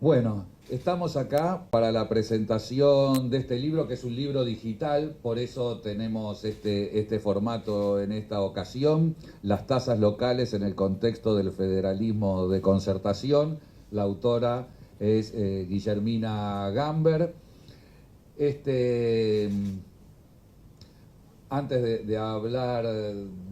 Bueno, estamos acá para la presentación de este libro, que es un libro digital, por eso tenemos este formato en esta ocasión, Las tasas locales en el contexto del federalismo de concertación. La autora es Guillermina Gamber. Este, Antes de hablar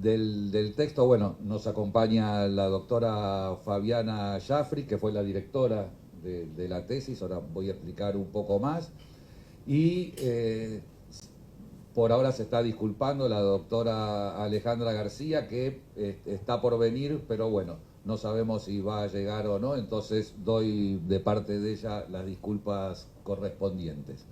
del texto, bueno, nos acompaña la doctora Fabiana Jaffri, que fue la directora de la tesis. Ahora voy a explicar un poco más. Y por ahora se está disculpando la doctora Alejandra García, que está por venir, pero bueno, no sabemos si va a llegar o no, entonces doy de parte de ella las disculpas correspondientes.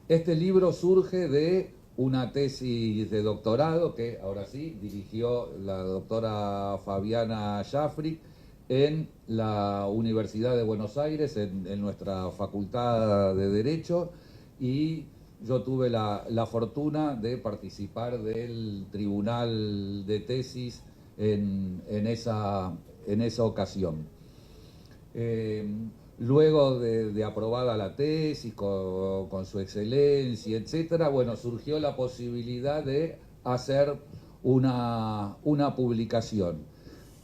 Este libro surge de una tesis de doctorado que ahora sí dirigió la doctora Fabiana Jaffri en la Universidad de Buenos Aires, en nuestra Facultad de Derecho, y yo tuve la fortuna de participar del tribunal de tesis en esa ocasión. Luego de aprobada la tesis, con su excelencia, etcétera, bueno, surgió la posibilidad de hacer una publicación.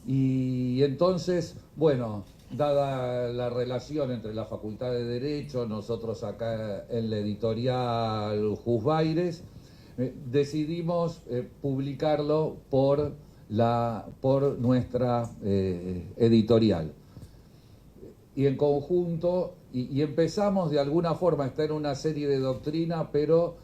Y entonces, bueno, dada la relación entre la Facultad de Derecho, nosotros acá en la editorial Jusbaires, decidimos publicarlo por nuestra editorial. Y en conjunto, y empezamos de alguna forma, está en una serie de doctrina, pero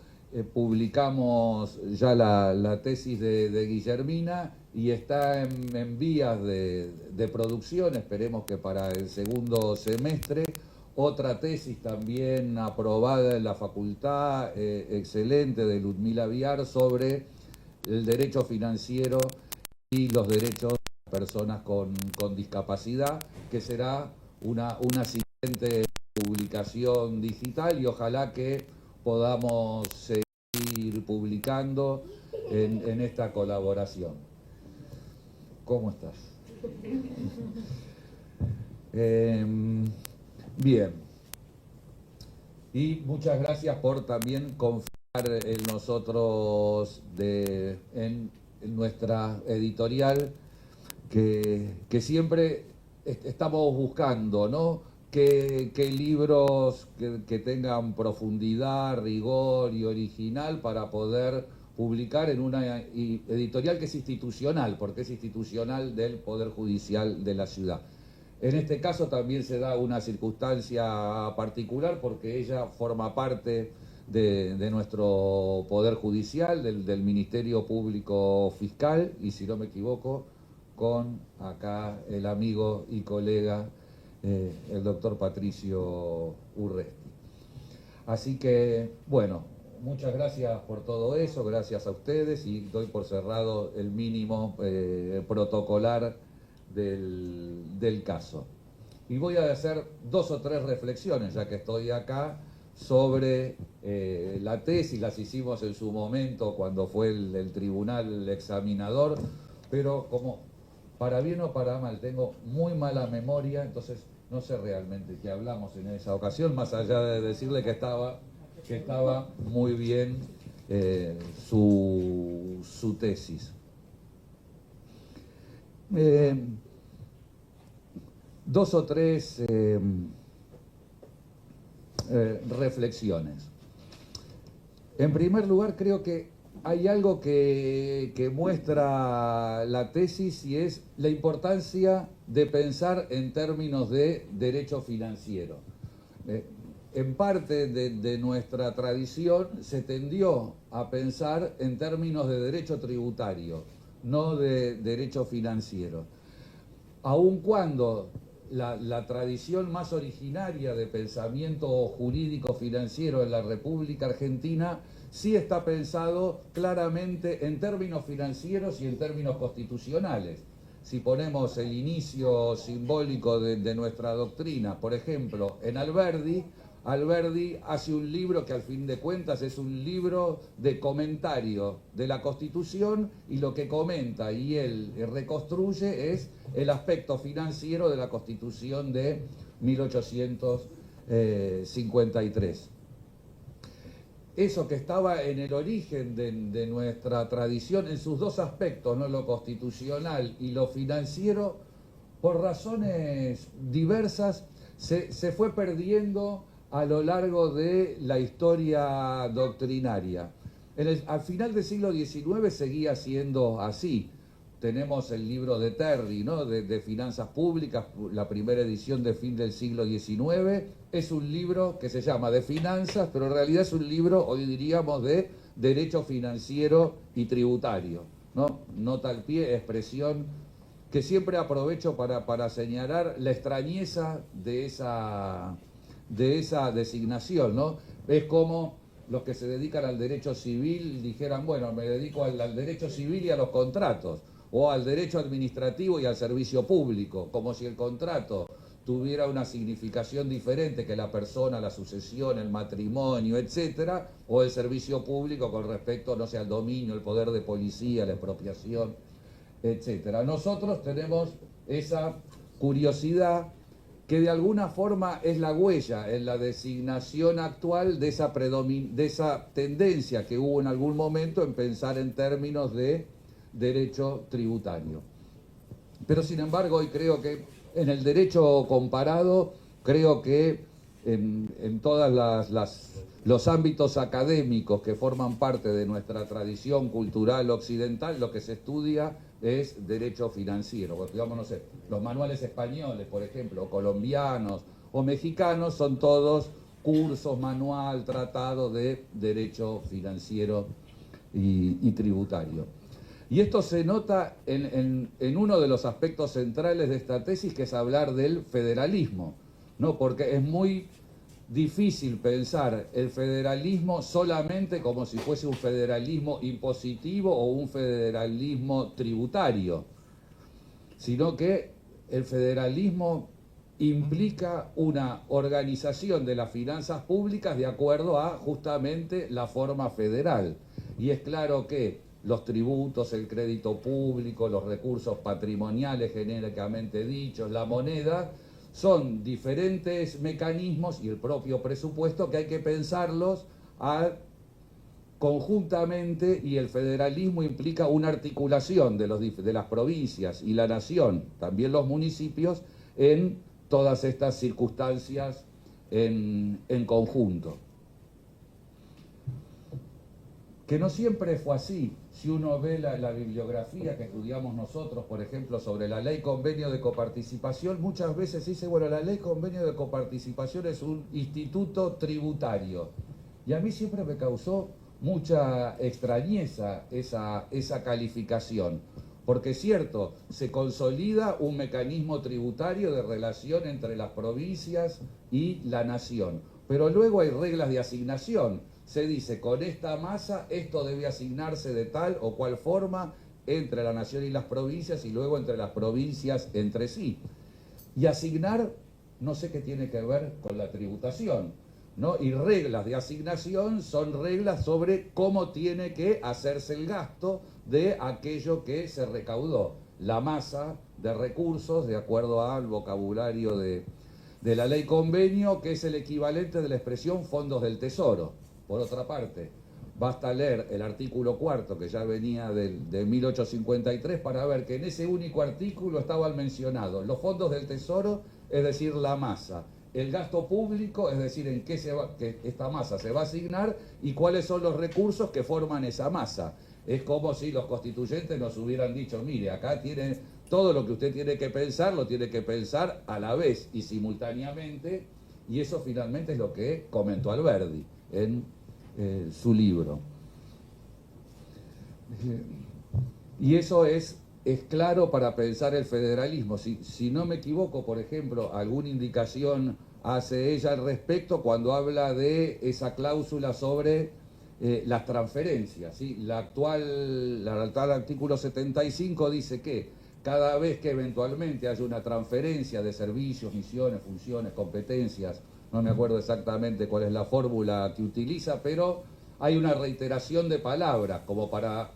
publicamos ya la tesis de Guillermina y está en vías de producción. Esperemos que para el segundo semestre. Otra tesis también aprobada en la facultad, excelente, de Ludmila Viar, sobre el derecho financiero y los derechos de las personas con discapacidad, que será una siguiente publicación digital, y ojalá que podamos seguir publicando en esta colaboración. ¿Cómo estás? Bien. Y muchas gracias por también confiar en nosotros, en nuestra editorial, que siempre estamos buscando, ¿no? Que libros que tengan profundidad, rigor y original para poder publicar en una editorial que es institucional, porque es institucional del Poder Judicial de la ciudad. En este caso también se da una circunstancia particular porque ella forma parte de nuestro Poder Judicial, del Ministerio Público Fiscal, y si no me equivoco, con acá el amigo y colega, el doctor Patricio Urresti. Así que, bueno, muchas gracias por todo eso, gracias a ustedes, y doy por cerrado el mínimo protocolar del caso. Y voy a hacer 2 o 3 reflexiones, ya que estoy acá, sobre la tesis. Las hicimos en su momento cuando fue el tribunal examinador, pero como para bien o para mal tengo muy mala memoria, entonces no sé realmente qué hablamos en esa ocasión, más allá de decirle que estaba muy bien su tesis. 2 o 3 reflexiones. En primer lugar, creo que hay algo que muestra la tesis, y es la importancia de pensar en términos de derecho financiero. En parte de nuestra tradición se tendió a pensar en términos de derecho tributario, no de derecho financiero. Aun cuando la tradición más originaria de pensamiento jurídico financiero en la República Argentina sí está pensado claramente en términos financieros y en términos constitucionales. Si ponemos el inicio simbólico de nuestra doctrina, por ejemplo, en Alberdi, Alberdi hace un libro que al fin de cuentas es un libro de comentario de la Constitución, y lo que comenta y él reconstruye es el aspecto financiero de la Constitución de 1853. Eso que estaba en el origen de nuestra tradición en sus dos aspectos, ¿no? Lo constitucional y lo financiero, por razones diversas, se fue perdiendo a lo largo de la historia doctrinaria. Al final del siglo XIX seguía siendo así. Tenemos el libro de Terry, ¿no? de Finanzas Públicas, la primera edición de fin del siglo XIX. Es un libro que se llama de finanzas, pero en realidad es un libro, hoy diríamos, de derecho financiero y tributario, ¿no? Nota al pie, expresión que siempre aprovecho para señalar la extrañeza de esa designación, ¿no? Es como los que se dedican al derecho civil dijeran, bueno, me dedico al derecho civil y a los contratos, o al derecho administrativo y al servicio público, como si el contrato tuviera una significación diferente que la persona, la sucesión, el matrimonio, etcétera, o el servicio público con respecto, no sé, al dominio, el poder de policía, la expropiación, etcétera. Nosotros tenemos esa curiosidad que de alguna forma es la huella en la designación actual de esa tendencia que hubo en algún momento en pensar en términos de derecho tributario. Pero sin embargo, hoy creo que en el derecho comparado, creo que en todos los ámbitos académicos que forman parte de nuestra tradición cultural occidental, lo que se estudia es derecho financiero. Porque, digamos, no sé, los manuales españoles, por ejemplo, colombianos o mexicanos, son todos cursos, manual, tratado de derecho financiero y tributario. Y esto se nota en uno de los aspectos centrales de esta tesis, que es hablar del federalismo, ¿no? Porque es muy difícil pensar el federalismo solamente como si fuese un federalismo impositivo o un federalismo tributario, sino que el federalismo implica una organización de las finanzas públicas de acuerdo a justamente la forma federal. Y es claro que los tributos, el crédito público, los recursos patrimoniales genéricamente dichos, la moneda, son diferentes mecanismos, y el propio presupuesto, que hay que pensarlos conjuntamente, y el federalismo implica una articulación de las provincias y la nación, también los municipios, en todas estas circunstancias en conjunto. Que no siempre fue así. Si uno ve la bibliografía que estudiamos nosotros, por ejemplo, sobre la ley convenio de coparticipación, muchas veces dice, bueno, la ley convenio de coparticipación es un instituto tributario. Y a mí siempre me causó mucha extrañeza esa calificación. Porque es cierto, se consolida un mecanismo tributario de relación entre las provincias y la nación. Pero luego hay reglas de asignación. Se dice, con esta masa, esto debe asignarse de tal o cual forma entre la nación y las provincias, y luego entre las provincias entre sí. Y asignar, no sé qué tiene que ver con la tributación, ¿no? Y reglas de asignación son reglas sobre cómo tiene que hacerse el gasto de aquello que se recaudó, la masa de recursos, de acuerdo al vocabulario de la ley convenio, que es el equivalente de la expresión fondos del tesoro. Por otra parte, basta leer el artículo cuarto, que ya venía de 1853, para ver que en ese único artículo estaban mencionados los fondos del tesoro, es decir, la masa, el gasto público, es decir, en qué que esta masa se va a asignar, y cuáles son los recursos que forman esa masa. Es como si los constituyentes nos hubieran dicho, mire, acá tienen todo lo que usted tiene que pensar, lo tiene que pensar a la vez y simultáneamente, y eso finalmente es lo que comentó Alberdi en su libro. Y eso es claro para pensar el federalismo. Si no me equivoco, por ejemplo, alguna indicación hace ella al respecto cuando habla de esa cláusula sobre las transferencias, ¿sí? El actual artículo 75 dice que cada vez que eventualmente haya una transferencia de servicios, misiones, funciones, competencias no me acuerdo exactamente cuál es la fórmula que utiliza, pero hay una reiteración de palabras como para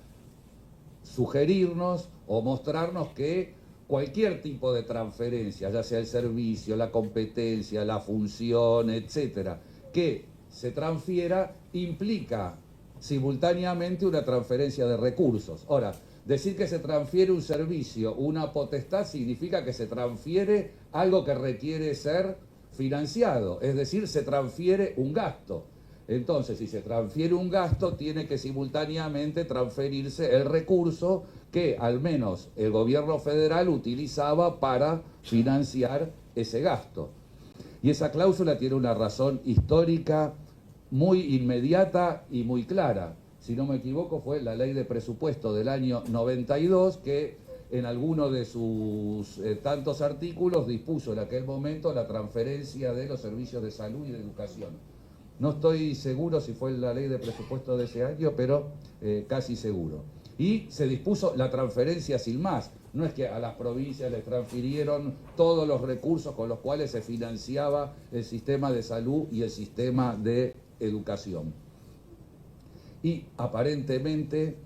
sugerirnos o mostrarnos que cualquier tipo de transferencia, ya sea el servicio, la competencia, la función, etcétera, que se transfiera implica simultáneamente una transferencia de recursos. Ahora, decir que se transfiere un servicio, una potestad, significa que se transfiere algo que requiere ser financiado, es decir, se transfiere un gasto. Entonces, si se transfiere un gasto, tiene que simultáneamente transferirse el recurso que al menos el gobierno federal utilizaba para financiar ese gasto. Y esa cláusula tiene una razón histórica muy inmediata y muy clara. Si no me equivoco, fue la ley de presupuesto del año 92 que en alguno de sus tantos artículos dispuso en aquel momento la transferencia de los servicios de salud y de educación. No estoy seguro si fue la ley de presupuesto de ese año, pero casi seguro. Y se dispuso la transferencia sin más. No es que a las provincias les transfirieron todos los recursos con los cuales se financiaba el sistema de salud y el sistema de educación. Y aparentemente,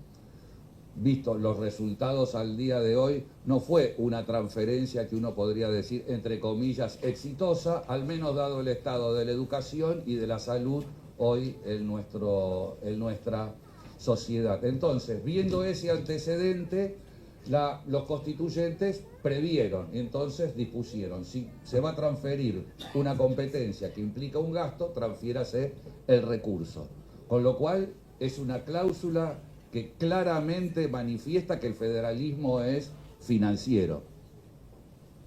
visto los resultados al día de hoy, no fue una transferencia que uno podría decir, entre comillas, exitosa, al menos dado el estado de la educación y de la salud hoy en nuestra sociedad. Entonces, viendo ese antecedente, los constituyentes previeron, entonces dispusieron, si se va a transferir una competencia que implica un gasto, transfiérase el recurso. Con lo cual, es una cláusula que claramente manifiesta que el federalismo es financiero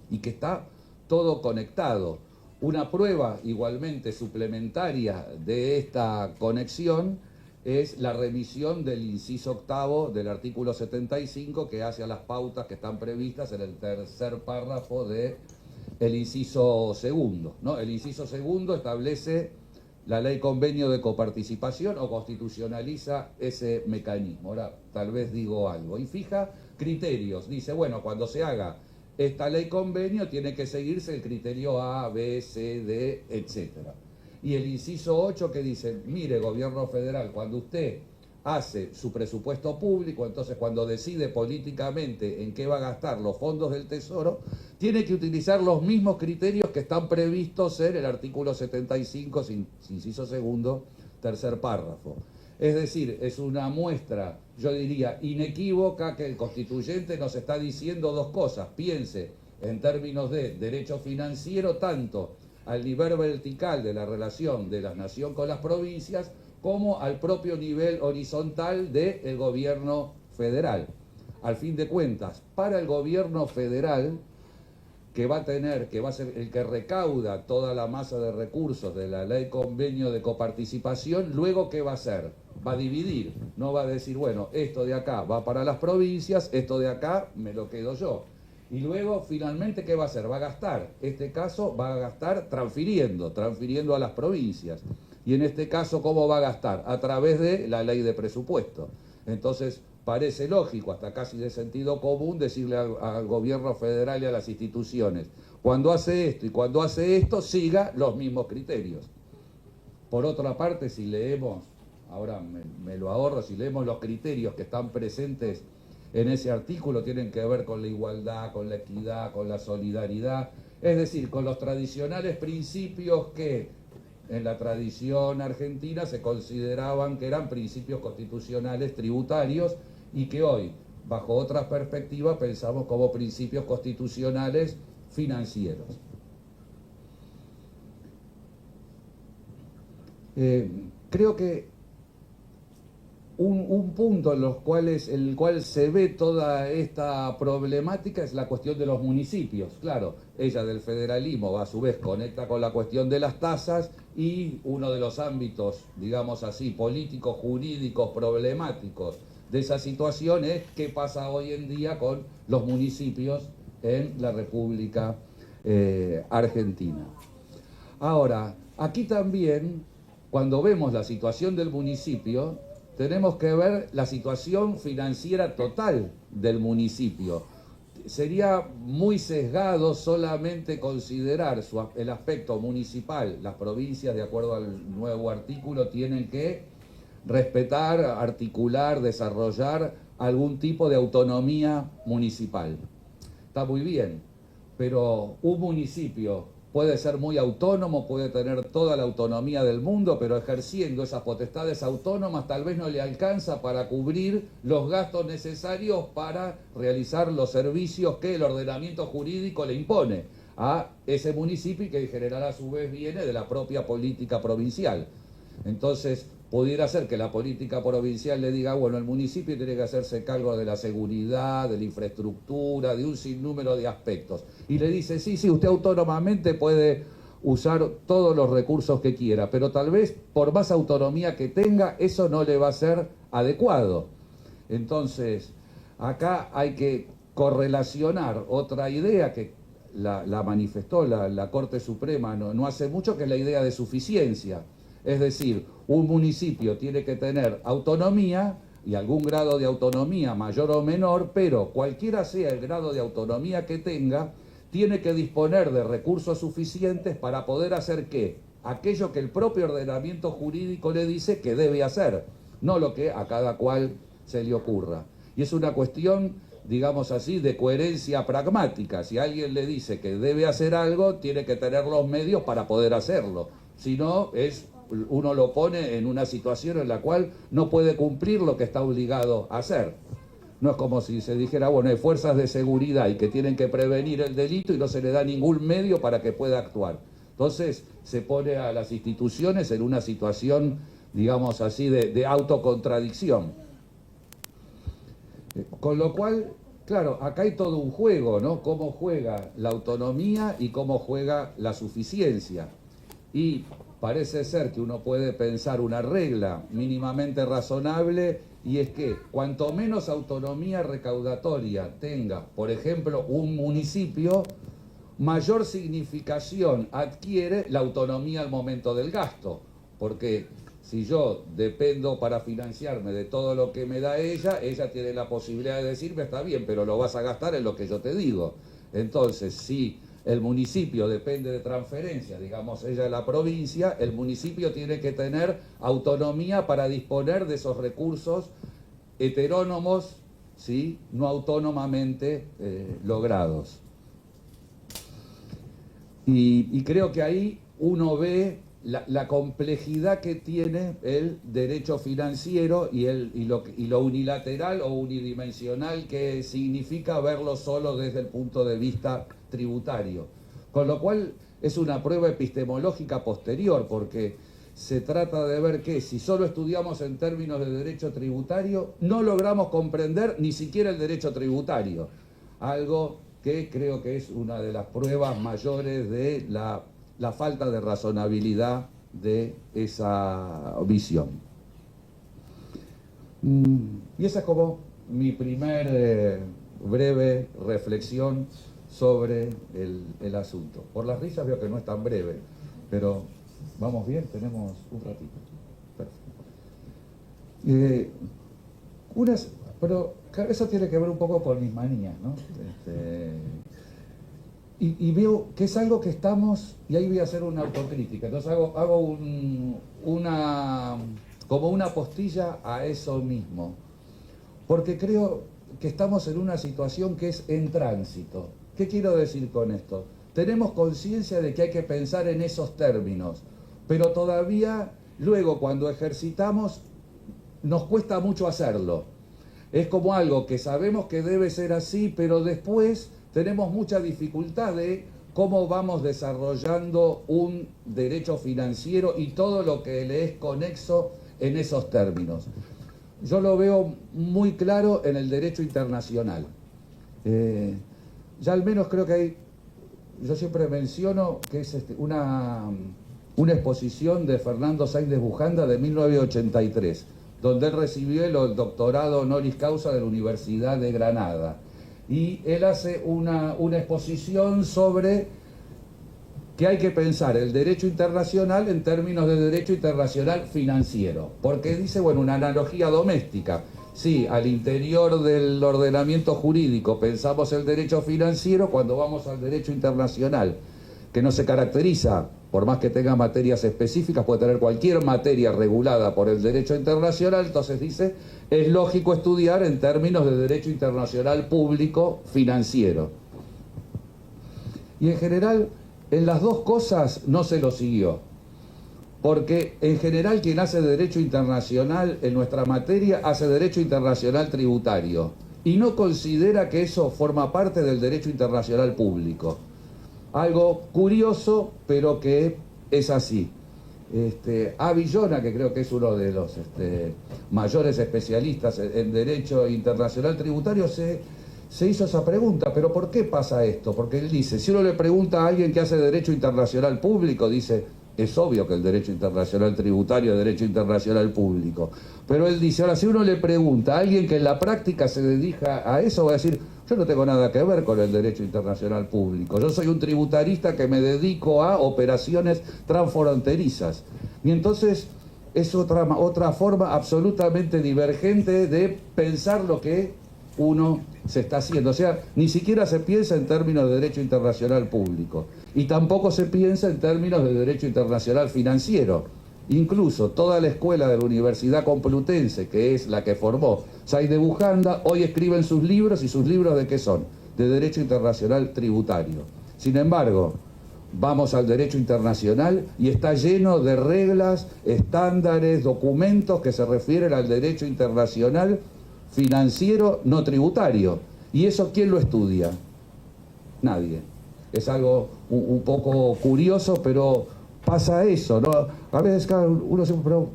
y que está todo conectado. Una prueba igualmente suplementaria de esta conexión es la remisión del inciso octavo del artículo 75 que hace a las pautas que están previstas en el tercer párrafo del inciso segundo, ¿no? El inciso segundo establece la ley convenio de coparticipación o constitucionaliza ese mecanismo. Ahora, tal vez digo algo. Y fija criterios. Dice, bueno, cuando se haga esta ley convenio tiene que seguirse el criterio A, B, C, D, etcétera. Y el inciso 8 que dice, mire, gobierno federal, cuando usted hace su presupuesto público, entonces cuando decide políticamente en qué va a gastar los fondos del Tesoro, tiene que utilizar los mismos criterios que están previstos en el artículo 75, inciso segundo, tercer párrafo. Es decir, es una muestra, yo diría, inequívoca que el constituyente nos está diciendo dos cosas. Piense en términos de derecho financiero, tanto al nivel vertical de la relación de la nación con las provincias, como al propio nivel horizontal del gobierno federal. Al fin de cuentas, para el gobierno federal, que va a ser el que recauda toda la masa de recursos de la ley convenio de coparticipación, luego ¿qué va a hacer? Va a dividir, no va a decir, bueno, esto de acá va para las provincias, esto de acá me lo quedo yo. Y luego, finalmente, ¿qué va a hacer? Va a gastar. Este caso va a gastar transfiriendo a las provincias. Y en este caso, ¿cómo va a gastar? A través de la ley de presupuesto. Entonces, parece lógico, hasta casi de sentido común, decirle al gobierno federal y a las instituciones, cuando hace esto y cuando hace esto, siga los mismos criterios. Por otra parte, si leemos, ahora me lo ahorro, si leemos los criterios que están presentes en ese artículo, tienen que ver con la igualdad, con la equidad, con la solidaridad, es decir, con los tradicionales principios que en la tradición argentina se consideraban que eran principios constitucionales tributarios y que hoy, bajo otras perspectivas, pensamos como principios constitucionales financieros. Creo que un punto en el cual se ve toda esta problemática es la cuestión de los municipios. Claro, ella del federalismo a su vez conecta con la cuestión de las tasas y uno de los ámbitos, digamos así, políticos, jurídicos, problemáticos de esa situación es qué pasa hoy en día con los municipios en la República Argentina. Ahora, aquí también, cuando vemos la situación del municipio, tenemos que ver la situación financiera total del municipio. sería muy sesgado solamente considerar el aspecto municipal. Las provincias, de acuerdo al nuevo artículo, tienen que respetar, articular, desarrollar algún tipo de autonomía municipal. Está muy bien, pero un municipio puede ser muy autónomo, puede tener toda la autonomía del mundo, pero ejerciendo esas potestades autónomas tal vez no le alcanza para cubrir los gastos necesarios para realizar los servicios que el ordenamiento jurídico le impone a ese municipio y que en general a su vez viene de la propia política provincial. Entonces, pudiera ser que la política provincial le diga, bueno, el municipio tiene que hacerse cargo de la seguridad, de la infraestructura, de un sinnúmero de aspectos. Y le dice, sí, usted autónomamente puede usar todos los recursos que quiera, pero tal vez por más autonomía que tenga, eso no le va a ser adecuado. Entonces, acá hay que correlacionar otra idea que la manifestó la Corte Suprema no hace mucho, que es la idea de suficiencia. Es decir, un municipio tiene que tener autonomía y algún grado de autonomía mayor o menor, pero cualquiera sea el grado de autonomía que tenga, tiene que disponer de recursos suficientes para poder hacer ¿qué? Aquello que el propio ordenamiento jurídico le dice que debe hacer, no lo que a cada cual se le ocurra. Y es una cuestión, digamos así, de coherencia pragmática. Si alguien le dice que debe hacer algo, tiene que tener los medios para poder hacerlo. Si no, uno lo pone en una situación en la cual no puede cumplir lo que está obligado a hacer. No es como si se dijera, bueno, hay fuerzas de seguridad y que tienen que prevenir el delito y no se le da ningún medio para que pueda actuar. Entonces se pone a las instituciones en una situación, digamos así, de autocontradicción. Con lo cual, claro, acá hay todo un juego, ¿no? Cómo juega la autonomía y cómo juega la suficiencia. Y parece ser que uno puede pensar una regla mínimamente razonable, y es que cuanto menos autonomía recaudatoria tenga, por ejemplo, un municipio, mayor significación adquiere la autonomía al momento del gasto. Porque si yo dependo para financiarme de todo lo que me da ella tiene la posibilidad de decirme, está bien, pero lo vas a gastar en lo que yo te digo. Entonces, si el municipio depende de transferencias, digamos, ella es la provincia, el municipio tiene que tener autonomía para disponer de esos recursos heterónomos, ¿sí? No autónomamente logrados. Y creo que ahí uno ve la complejidad que tiene el derecho financiero y lo unilateral o unidimensional que significa verlo solo desde el punto de vista tributario. Con lo cual es una prueba epistemológica posterior, porque se trata de ver que si solo estudiamos en términos de derecho tributario, no logramos comprender ni siquiera el derecho tributario. Algo que creo que es una de las pruebas mayores de la falta de razonabilidad de esa visión. Y esa es como mi primer breve reflexión sobre el asunto. Por las risas veo que no es tan breve, pero vamos bien, tenemos un ratito. Perfecto. Pero eso tiene que ver un poco con mis manías, ¿no? Y veo que es algo que estamos, y ahí voy a hacer una autocrítica, entonces hago como una postilla a eso mismo, porque creo que estamos en una situación que es en tránsito. ¿Qué quiero decir con esto? Tenemos conciencia de que hay que pensar en esos términos, pero todavía luego cuando ejercitamos nos cuesta mucho hacerlo. Es como algo que sabemos que debe ser así, pero después tenemos mucha dificultad de cómo vamos desarrollando un derecho financiero y todo lo que le es conexo en esos términos. Yo lo veo muy claro en el derecho internacional. Ya al menos creo que hay, yo siempre menciono que es una exposición de Fernando Sáenz de Bujanda de 1983, donde él recibió el doctorado honoris causa de la Universidad de Granada. Y él hace una exposición sobre que hay que pensar el derecho internacional en términos de derecho internacional financiero. Porque dice, bueno, una analogía doméstica. sí, al interior del ordenamiento jurídico pensamos el derecho financiero, cuando vamos al derecho internacional, que no se caracteriza, por más que tenga materias específicas, puede tener cualquier materia regulada por el derecho internacional, entonces dice, es lógico estudiar en términos de derecho internacional público financiero. Y en general, en las dos cosas no se lo siguió, porque en general quien hace derecho internacional en nuestra materia hace derecho internacional tributario y no considera que eso forma parte del derecho internacional público. Algo curioso, pero que es así. Avillona, que creo que es uno de los mayores especialistas en derecho internacional tributario, se hizo esa pregunta, pero ¿por qué pasa esto? Porque él dice, si uno le pregunta a alguien que hace derecho internacional público, dice, es obvio que el derecho internacional tributario es derecho internacional público. Pero él dice, ahora si uno le pregunta a alguien que en la práctica se dedica a eso, va a decir, yo no tengo nada que ver con el derecho internacional público. Yo soy un tributarista que me dedico a operaciones transfronterizas. Y entonces es otra forma absolutamente divergente de pensar lo que uno se está haciendo. O sea, ni siquiera se piensa en términos de derecho internacional público. Y tampoco se piensa en términos de derecho internacional financiero. Incluso toda la escuela de la Universidad Complutense, que es la que formó Said de Bujanda, hoy escriben sus libros, ¿y sus libros de qué son? De derecho internacional tributario. Sin embargo, vamos al derecho internacional y está lleno de reglas, estándares, documentos que se refieren al derecho internacional financiero no tributario. ¿Y eso quién lo estudia? Nadie. Es algo un poco curioso, pero pasa eso, ¿no? A veces uno se pero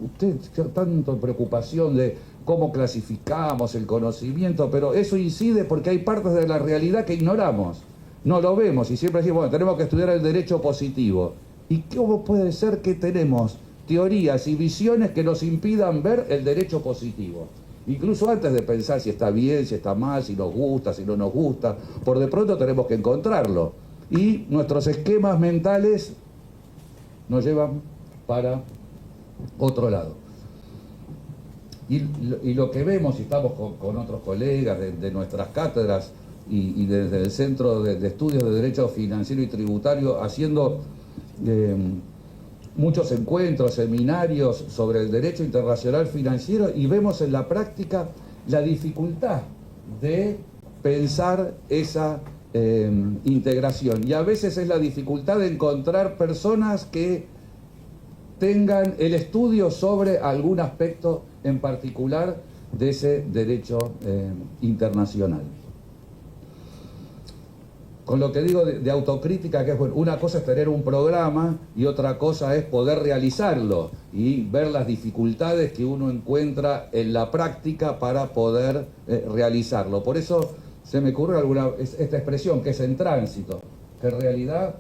usted tanto preocupación de cómo clasificamos el conocimiento, pero eso incide porque hay partes de la realidad que ignoramos, no lo vemos y siempre decimos, bueno, tenemos que estudiar el derecho positivo. ¿Y cómo puede ser que tenemos teorías y visiones que nos impidan ver el derecho positivo? Incluso antes de pensar si está bien, si está mal, si nos gusta, si no nos gusta, por de pronto tenemos que encontrarlo. Y nuestros esquemas mentales nos llevan para otro lado. Y lo que vemos, y estamos con otros colegas de nuestras cátedras y desde el Centro de Estudios de Derecho Financiero y Tributario, haciendo muchos encuentros, seminarios sobre el derecho internacional financiero, y vemos en la práctica la dificultad de pensar esa integración. Y a veces es la dificultad de encontrar personas que tengan el estudio sobre algún aspecto en particular de ese derecho internacional. Con lo que digo de autocrítica, que es bueno, una cosa es tener un programa y otra cosa es poder realizarlo y ver las dificultades que uno encuentra en la práctica para poder realizarlo. Por eso se me ocurre esta expresión que es en tránsito, que en realidad,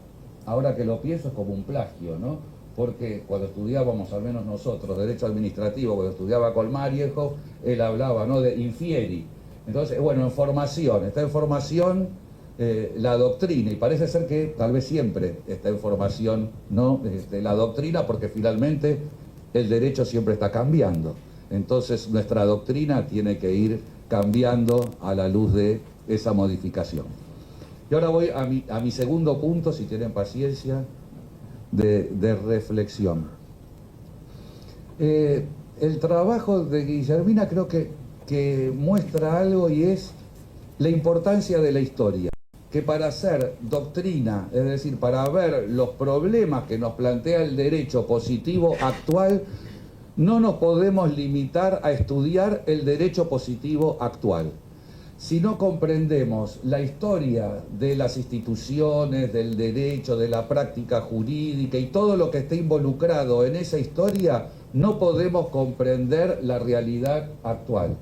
ahora que lo pienso, es como un plagio, ¿no? Porque cuando estudiábamos, al menos nosotros, derecho administrativo, cuando estudiaba Colmariejo, él hablaba, ¿no?, de infieri. Entonces, bueno, en formación, está en formación la doctrina, y parece ser que tal vez siempre está en formación, ¿no?, la doctrina, porque finalmente el derecho siempre está cambiando. Entonces nuestra doctrina tiene que ir cambiando a la luz de esa modificación. Y ahora voy a mi segundo punto, si tienen paciencia, de reflexión. El trabajo de Guillermina creo que muestra algo, y es la importancia de la historia. Que para hacer doctrina, es decir, para ver los problemas que nos plantea el derecho positivo actual, no nos podemos limitar a estudiar el derecho positivo actual. Si no comprendemos la historia de las instituciones, del derecho, de la práctica jurídica y todo lo que esté involucrado en esa historia, no podemos comprender la realidad actual.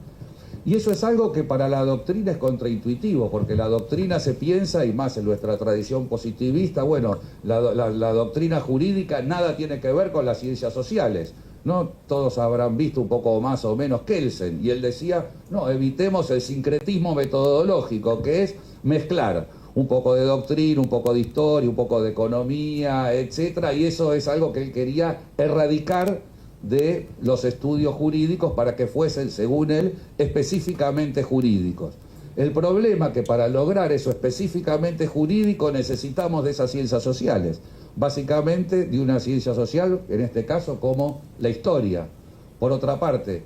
Y eso es algo que para la doctrina es contraintuitivo, porque la doctrina se piensa, y más en nuestra tradición positivista, bueno, la doctrina jurídica nada tiene que ver con las ciencias sociales, ¿no? Todos habrán visto un poco más o menos Kelsen, y él decía, no, evitemos el sincretismo metodológico, que es mezclar un poco de doctrina, un poco de historia, un poco de economía, etcétera, y eso es algo que él quería erradicar de los estudios jurídicos para que fuesen, según él, específicamente jurídicos. El problema es que para lograr eso específicamente jurídico necesitamos de esas ciencias sociales, básicamente de una ciencia social, en este caso como la historia. Por otra parte,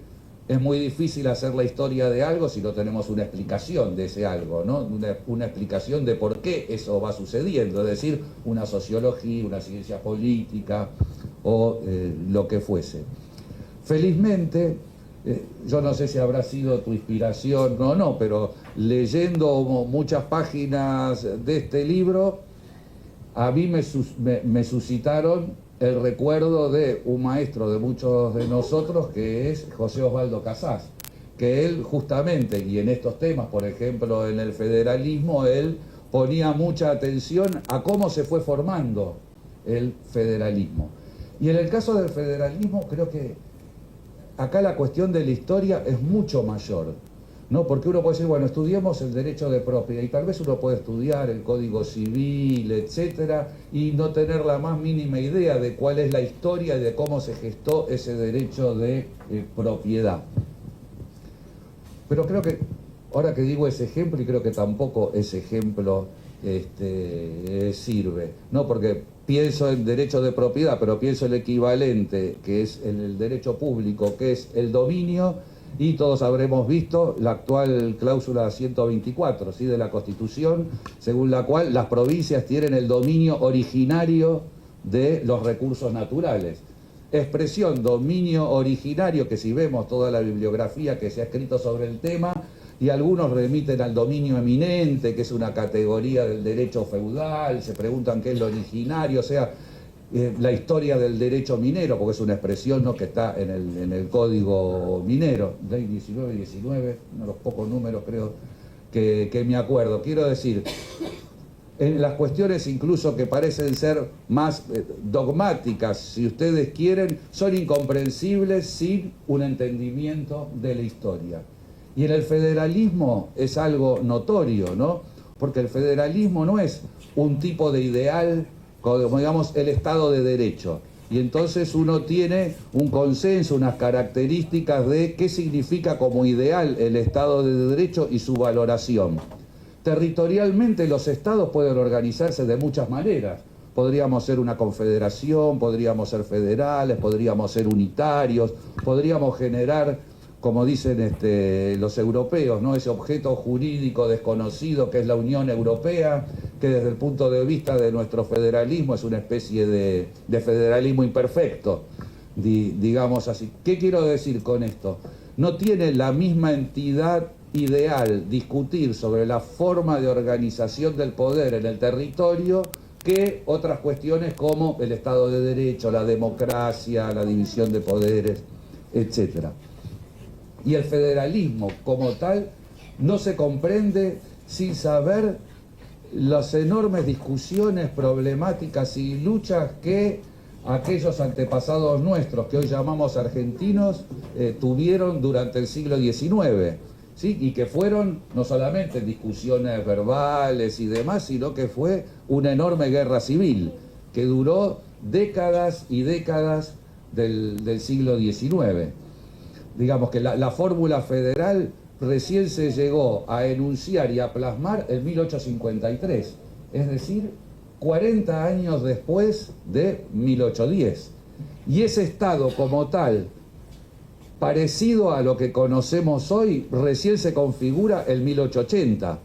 es muy difícil hacer la historia de algo si no tenemos una explicación de ese algo, ¿no? Una explicación de por qué eso va sucediendo, es decir, una sociología, una ciencia política o lo que fuese. Felizmente, yo no sé si habrá sido tu inspiración o no, pero leyendo muchas páginas de este libro, a mí me suscitaron el recuerdo de un maestro de muchos de nosotros, que es José Osvaldo Casás, que él justamente, y en estos temas, por ejemplo en el federalismo, él ponía mucha atención a cómo se fue formando el federalismo. Y en el caso del federalismo creo que acá la cuestión de la historia es mucho mayor, ¿no? Porque uno puede decir, bueno, estudiemos el derecho de propiedad, y tal vez uno puede estudiar el Código Civil, etcétera, y no tener la más mínima idea de cuál es la historia y de cómo se gestó ese derecho de propiedad. Pero creo que, ahora que digo ese ejemplo, y creo que tampoco ese ejemplo sirve, ¿no? Porque pienso en derecho de propiedad, pero pienso el equivalente, que es el derecho público, que es el dominio, y todos habremos visto la actual cláusula 124, ¿sí?, de la Constitución, según la cual las provincias tienen el dominio originario de los recursos naturales. Expresión dominio originario, que si vemos toda la bibliografía que se ha escrito sobre el tema, y algunos remiten al dominio eminente, que es una categoría del derecho feudal, se preguntan qué es lo originario, o sea, la historia del derecho minero, porque es una expresión, ¿no?, que está en el Código Minero, ley 1919, uno de los pocos números creo que me acuerdo. Quiero decir, en las cuestiones incluso que parecen ser más dogmáticas, si ustedes quieren, son incomprensibles sin un entendimiento de la historia. Y en el federalismo es algo notorio, ¿no? Porque el federalismo no es un tipo de ideal, como digamos el Estado de Derecho. Y entonces uno tiene un consenso, unas características de qué significa como ideal el Estado de Derecho y su valoración. Territorialmente los estados pueden organizarse de muchas maneras. Podríamos ser una confederación, podríamos ser federales, podríamos ser unitarios, podríamos generar, como dicen los europeos, ¿no?, ese objeto jurídico desconocido que es la Unión Europea, que desde el punto de vista de nuestro federalismo es una especie de federalismo imperfecto, digamos así. ¿Qué quiero decir con esto? No tiene la misma entidad ideal discutir sobre la forma de organización del poder en el territorio que otras cuestiones como el Estado de Derecho, la democracia, la división de poderes, etcétera. Y el federalismo como tal no se comprende sin saber las enormes discusiones, problemáticas y luchas que aquellos antepasados nuestros, que hoy llamamos argentinos, tuvieron durante el siglo XIX, ¿sí? Y que fueron no solamente discusiones verbales y demás, sino que fue una enorme guerra civil que duró décadas y décadas del siglo XIX. Digamos que la fórmula federal recién se llegó a enunciar y a plasmar en 1853, es decir, 40 años después de 1810. Y ese Estado como tal, parecido a lo que conocemos hoy, recién se configura en 1880,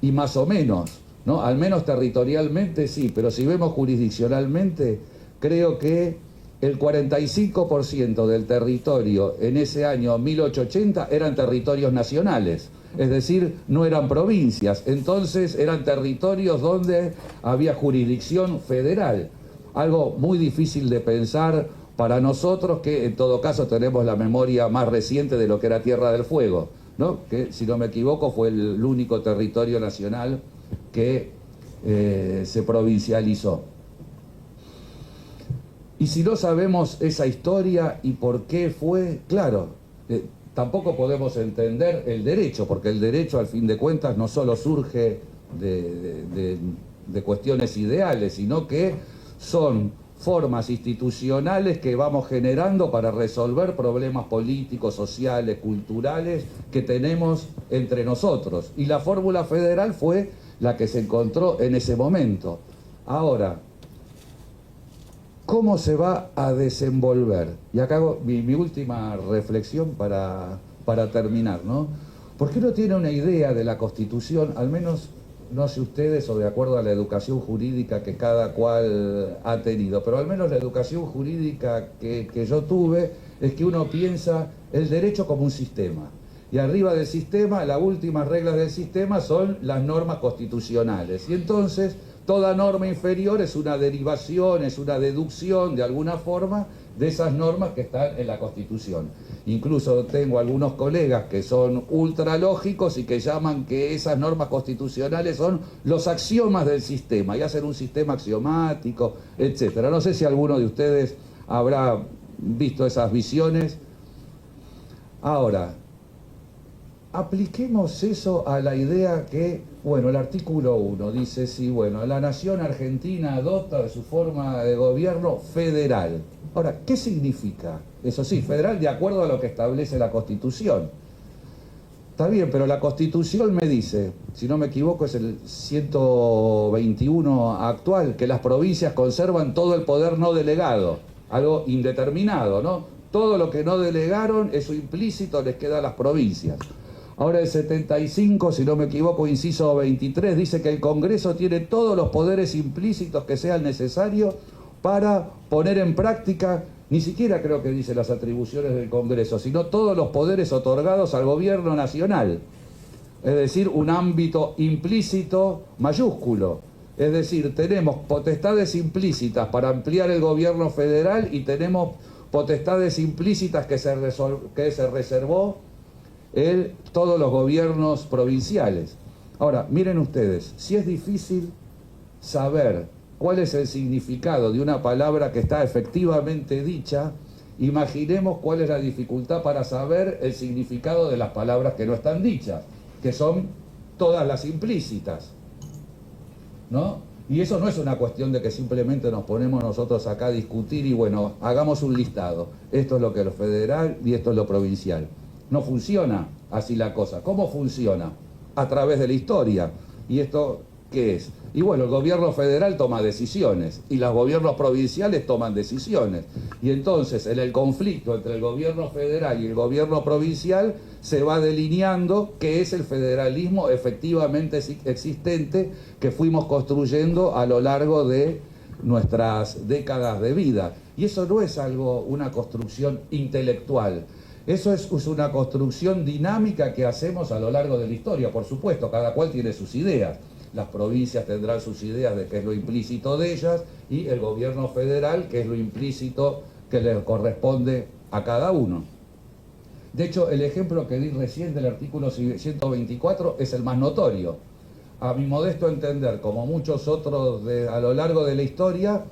y más o menos, ¿no? Al menos territorialmente sí, pero si vemos jurisdiccionalmente, creo que el 45% del territorio en ese año 1880 eran territorios nacionales, es decir, no eran provincias, entonces eran territorios donde había jurisdicción federal, algo muy difícil de pensar para nosotros, que en todo caso tenemos la memoria más reciente de lo que era Tierra del Fuego, ¿no?, que si no me equivoco fue el único territorio nacional que se provincializó. Y si no sabemos esa historia y por qué fue, claro, tampoco podemos entender el derecho, porque el derecho al fin de cuentas no solo surge de cuestiones ideales, sino que son formas institucionales que vamos generando para resolver problemas políticos, sociales, culturales que tenemos entre nosotros. Y la fórmula federal fue la que se encontró en ese momento. Ahora, ¿cómo se va a desenvolver? Y acá hago mi última reflexión para terminar, ¿no? Porque uno tiene una idea de la Constitución, al menos, no sé ustedes, o de acuerdo a la educación jurídica que cada cual ha tenido, pero al menos la educación jurídica que yo tuve es que uno piensa el derecho como un sistema. Y arriba del sistema, las últimas reglas del sistema son las normas constitucionales. Y entonces, toda norma inferior es una derivación, es una deducción de alguna forma de esas normas que están en la Constitución. Incluso tengo algunos colegas que son ultralógicos y que llaman que esas normas constitucionales son los axiomas del sistema y hacen un sistema axiomático, etcétera. No sé si alguno de ustedes habrá visto esas visiones. Ahora, apliquemos eso a la idea que, bueno, el artículo 1 dice, sí, bueno, la nación argentina adopta de su forma de gobierno federal. Ahora, ¿qué significa? Eso sí, federal de acuerdo a lo que establece la Constitución. Está bien, pero la Constitución me dice, si no me equivoco es el 121 actual, que las provincias conservan todo el poder no delegado, algo indeterminado, ¿no? Todo lo que no delegaron, eso implícito les queda a las provincias. Ahora el 75, si no me equivoco, inciso 23, dice que el Congreso tiene todos los poderes implícitos que sean necesarios para poner en práctica, ni siquiera creo que dice las atribuciones del Congreso, sino todos los poderes otorgados al gobierno nacional. Es decir, un ámbito implícito mayúsculo. Es decir, tenemos potestades implícitas para ampliar el gobierno federal y tenemos potestades implícitas que se reservó todos los gobiernos provinciales. Ahora, miren ustedes, si es difícil saber cuál es el significado de una palabra que está efectivamente dicha, imaginemos cuál es la dificultad para saber el significado de las palabras que no están dichas, que son todas las implícitas, ¿no? Y eso no es una cuestión de que simplemente nos ponemos nosotros acá a discutir y bueno, hagamos un listado. Esto es lo que es lo federal y esto es lo provincial. No funciona así la cosa. ¿Cómo funciona? A través de la historia. ¿Y esto qué es? Y bueno, el gobierno federal toma decisiones y los gobiernos provinciales toman decisiones. Y entonces, en el conflicto entre el gobierno federal y el gobierno provincial, se va delineando qué es el federalismo efectivamente existente que fuimos construyendo a lo largo de nuestras décadas de vida. Y eso no es algo, una construcción intelectual. Eso es una construcción dinámica que hacemos a lo largo de la historia. Por supuesto, cada cual tiene sus ideas. Las provincias tendrán sus ideas de qué es lo implícito de ellas y el gobierno federal, que es lo implícito que le corresponde a cada uno. De hecho, el ejemplo que di recién del artículo 124 es el más notorio. A mi modesto entender, como muchos otros a lo largo de la historia,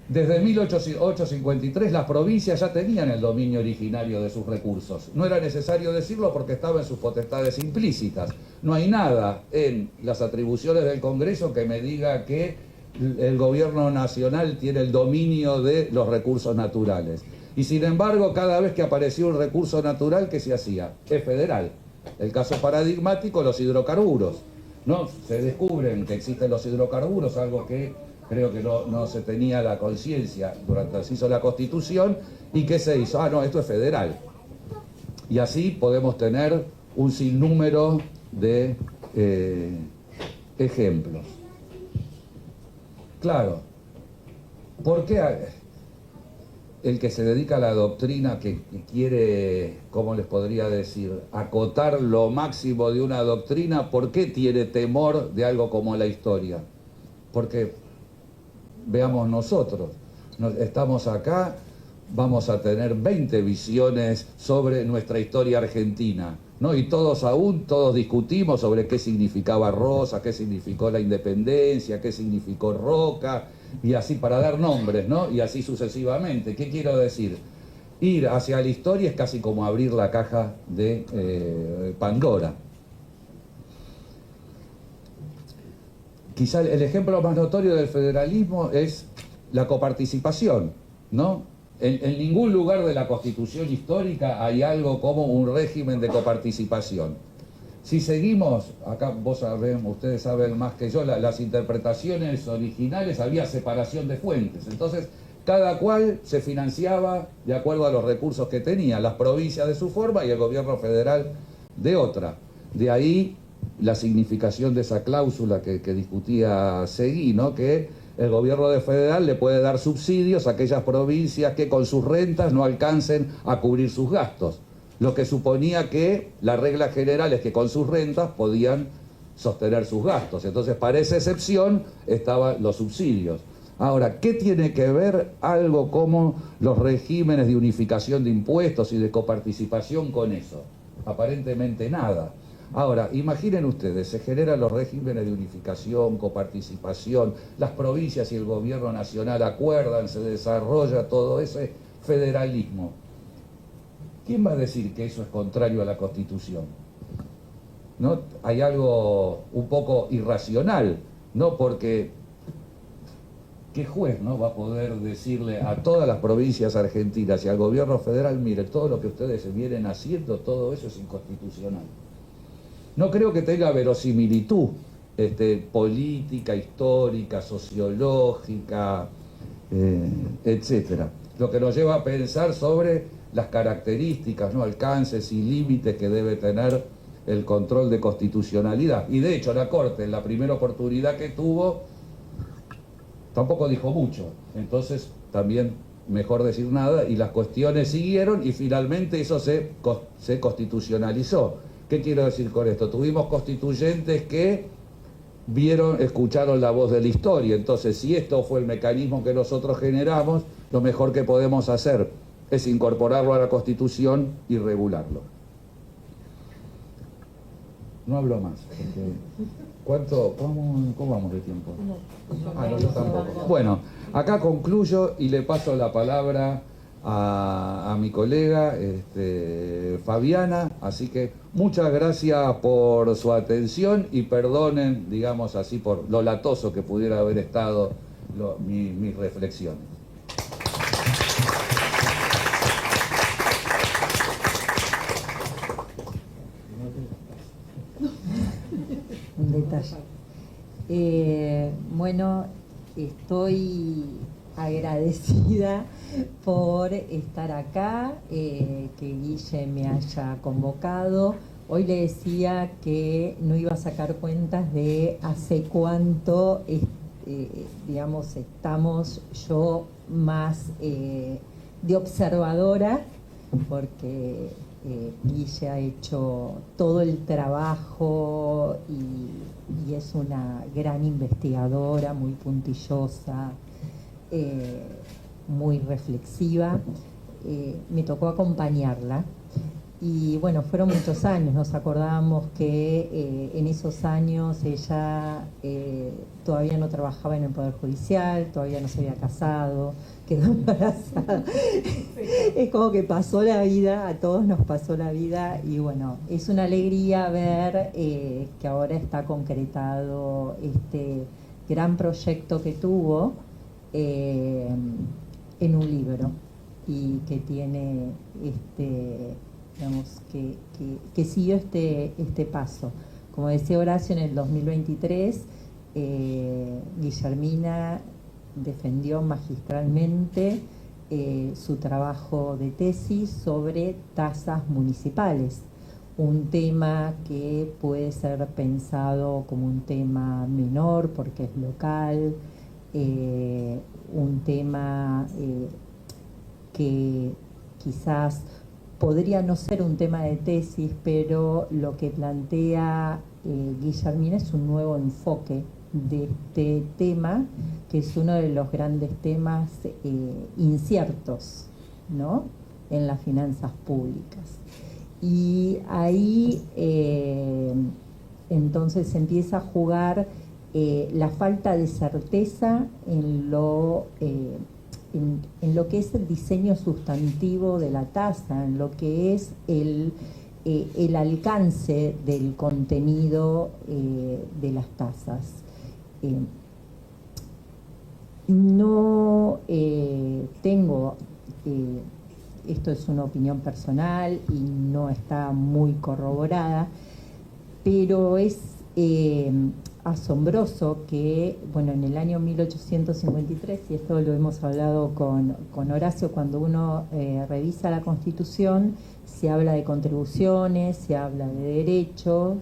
desde 1853 las provincias ya tenían el dominio originario de sus recursos. No era necesario decirlo porque estaba en sus potestades implícitas. No hay nada en las atribuciones del Congreso que me diga que el gobierno nacional tiene el dominio de los recursos naturales. Y sin embargo, cada vez que apareció un recurso natural, ¿qué se hacía? Es federal. El caso paradigmático, los hidrocarburos, ¿no? Se descubren que existen los hidrocarburos, algo que creo que no se tenía la conciencia durante que se hizo la Constitución. ¿Y qué se hizo? Ah, no, esto es federal. Y así podemos tener un sinnúmero de ejemplos. Claro, ¿por qué el que se dedica a la doctrina, que quiere, ¿cómo les podría decir?, acotar lo máximo de una doctrina, ¿por qué tiene temor de algo como la historia? Porque veamos nosotros, estamos acá, vamos a tener 20 visiones sobre nuestra historia argentina, ¿no? Y todos discutimos sobre qué significaba Rosa, qué significó la independencia, qué significó Roca, y así para dar nombres, ¿no? Y así sucesivamente. ¿Qué quiero decir? Ir hacia la historia es casi como abrir la caja de Pandora. Quizá el ejemplo más notorio del federalismo es la coparticipación, ¿no? En ningún lugar de la Constitución histórica hay algo como un régimen de coparticipación. Si seguimos, acá ustedes saben más que yo, las interpretaciones originales había separación de fuentes, entonces cada cual se financiaba de acuerdo a los recursos que tenía, las provincias de su forma y el gobierno federal de otra. De ahí la significación de esa cláusula que discutía Seguí, ¿no? Que el gobierno federal le puede dar subsidios a aquellas provincias que con sus rentas no alcancen a cubrir sus gastos. Lo que suponía que la regla general es que con sus rentas podían sostener sus gastos. Entonces, para esa excepción estaban los subsidios. Ahora, ¿qué tiene que ver algo como los regímenes de unificación de impuestos y de coparticipación con eso? Aparentemente nada. Ahora, imaginen ustedes, se generan los regímenes de unificación, coparticipación, las provincias y el gobierno nacional acuerdan, se desarrolla todo ese federalismo. ¿Quién va a decir que eso es contrario a la Constitución? ¿No? Hay algo un poco irracional, ¿no? Porque ¿qué juez no va a poder decirle a todas las provincias argentinas y al gobierno federal, mire, todo lo que ustedes vienen haciendo, todo eso es inconstitucional? No creo que tenga verosimilitud política, histórica, sociológica, etcétera. Lo que nos lleva a pensar sobre las características, ¿no? Alcances y límites que debe tener el control de constitucionalidad. Y de hecho la Corte, en la primera oportunidad que tuvo, tampoco dijo mucho. Entonces también mejor decir nada, y las cuestiones siguieron y finalmente eso se constitucionalizó. ¿Qué quiero decir con esto? Tuvimos constituyentes que escucharon la voz de la historia. Entonces, si esto fue el mecanismo que nosotros generamos, lo mejor que podemos hacer es incorporarlo a la Constitución y regularlo. No hablo más. ¿Cómo vamos de tiempo? No, yo tampoco. Bueno, acá concluyo y le paso la palabra a mi colega Fabiana, así que muchas gracias por su atención y perdonen, digamos así, por lo latoso que pudiera haber estado mis reflexiones. Un detalle. Bueno, estoy agradecida por estar acá, que Guille me haya convocado. Hoy le decía que no iba a sacar cuentas de hace cuánto, digamos, estamos yo más de observadora, porque Guille ha hecho todo el trabajo y es una gran investigadora, muy puntillosa, muy reflexiva. Me tocó acompañarla y bueno, fueron muchos años. Nos acordábamos que en esos años ella todavía no trabajaba en el Poder Judicial, todavía no se había casado, quedó embarazada. Es como que pasó la vida, a todos nos pasó la vida, y bueno, es una alegría ver que ahora está concretado este gran proyecto que tuvo en un libro, y que tiene digamos, que siguió este paso. Como decía Horacio, en el 2023 Guillermina defendió magistralmente su trabajo de tesis sobre tasas municipales, un tema que puede ser pensado como un tema menor porque es local, un tema que quizás podría no ser un tema de tesis, pero lo que plantea Guillermina es un nuevo enfoque de este tema, que es uno de los grandes temas inciertos, ¿no?, en las finanzas públicas. Y ahí entonces empieza a jugar la falta de certeza en lo que es el diseño sustantivo de la tasa, en lo que es el alcance del contenido de las tasas. No esto es una opinión personal y no está muy corroborada, pero es asombroso que, bueno, en el año 1853, y esto lo hemos hablado con Horacio, cuando uno revisa la Constitución, se habla de contribuciones, se habla de derechos,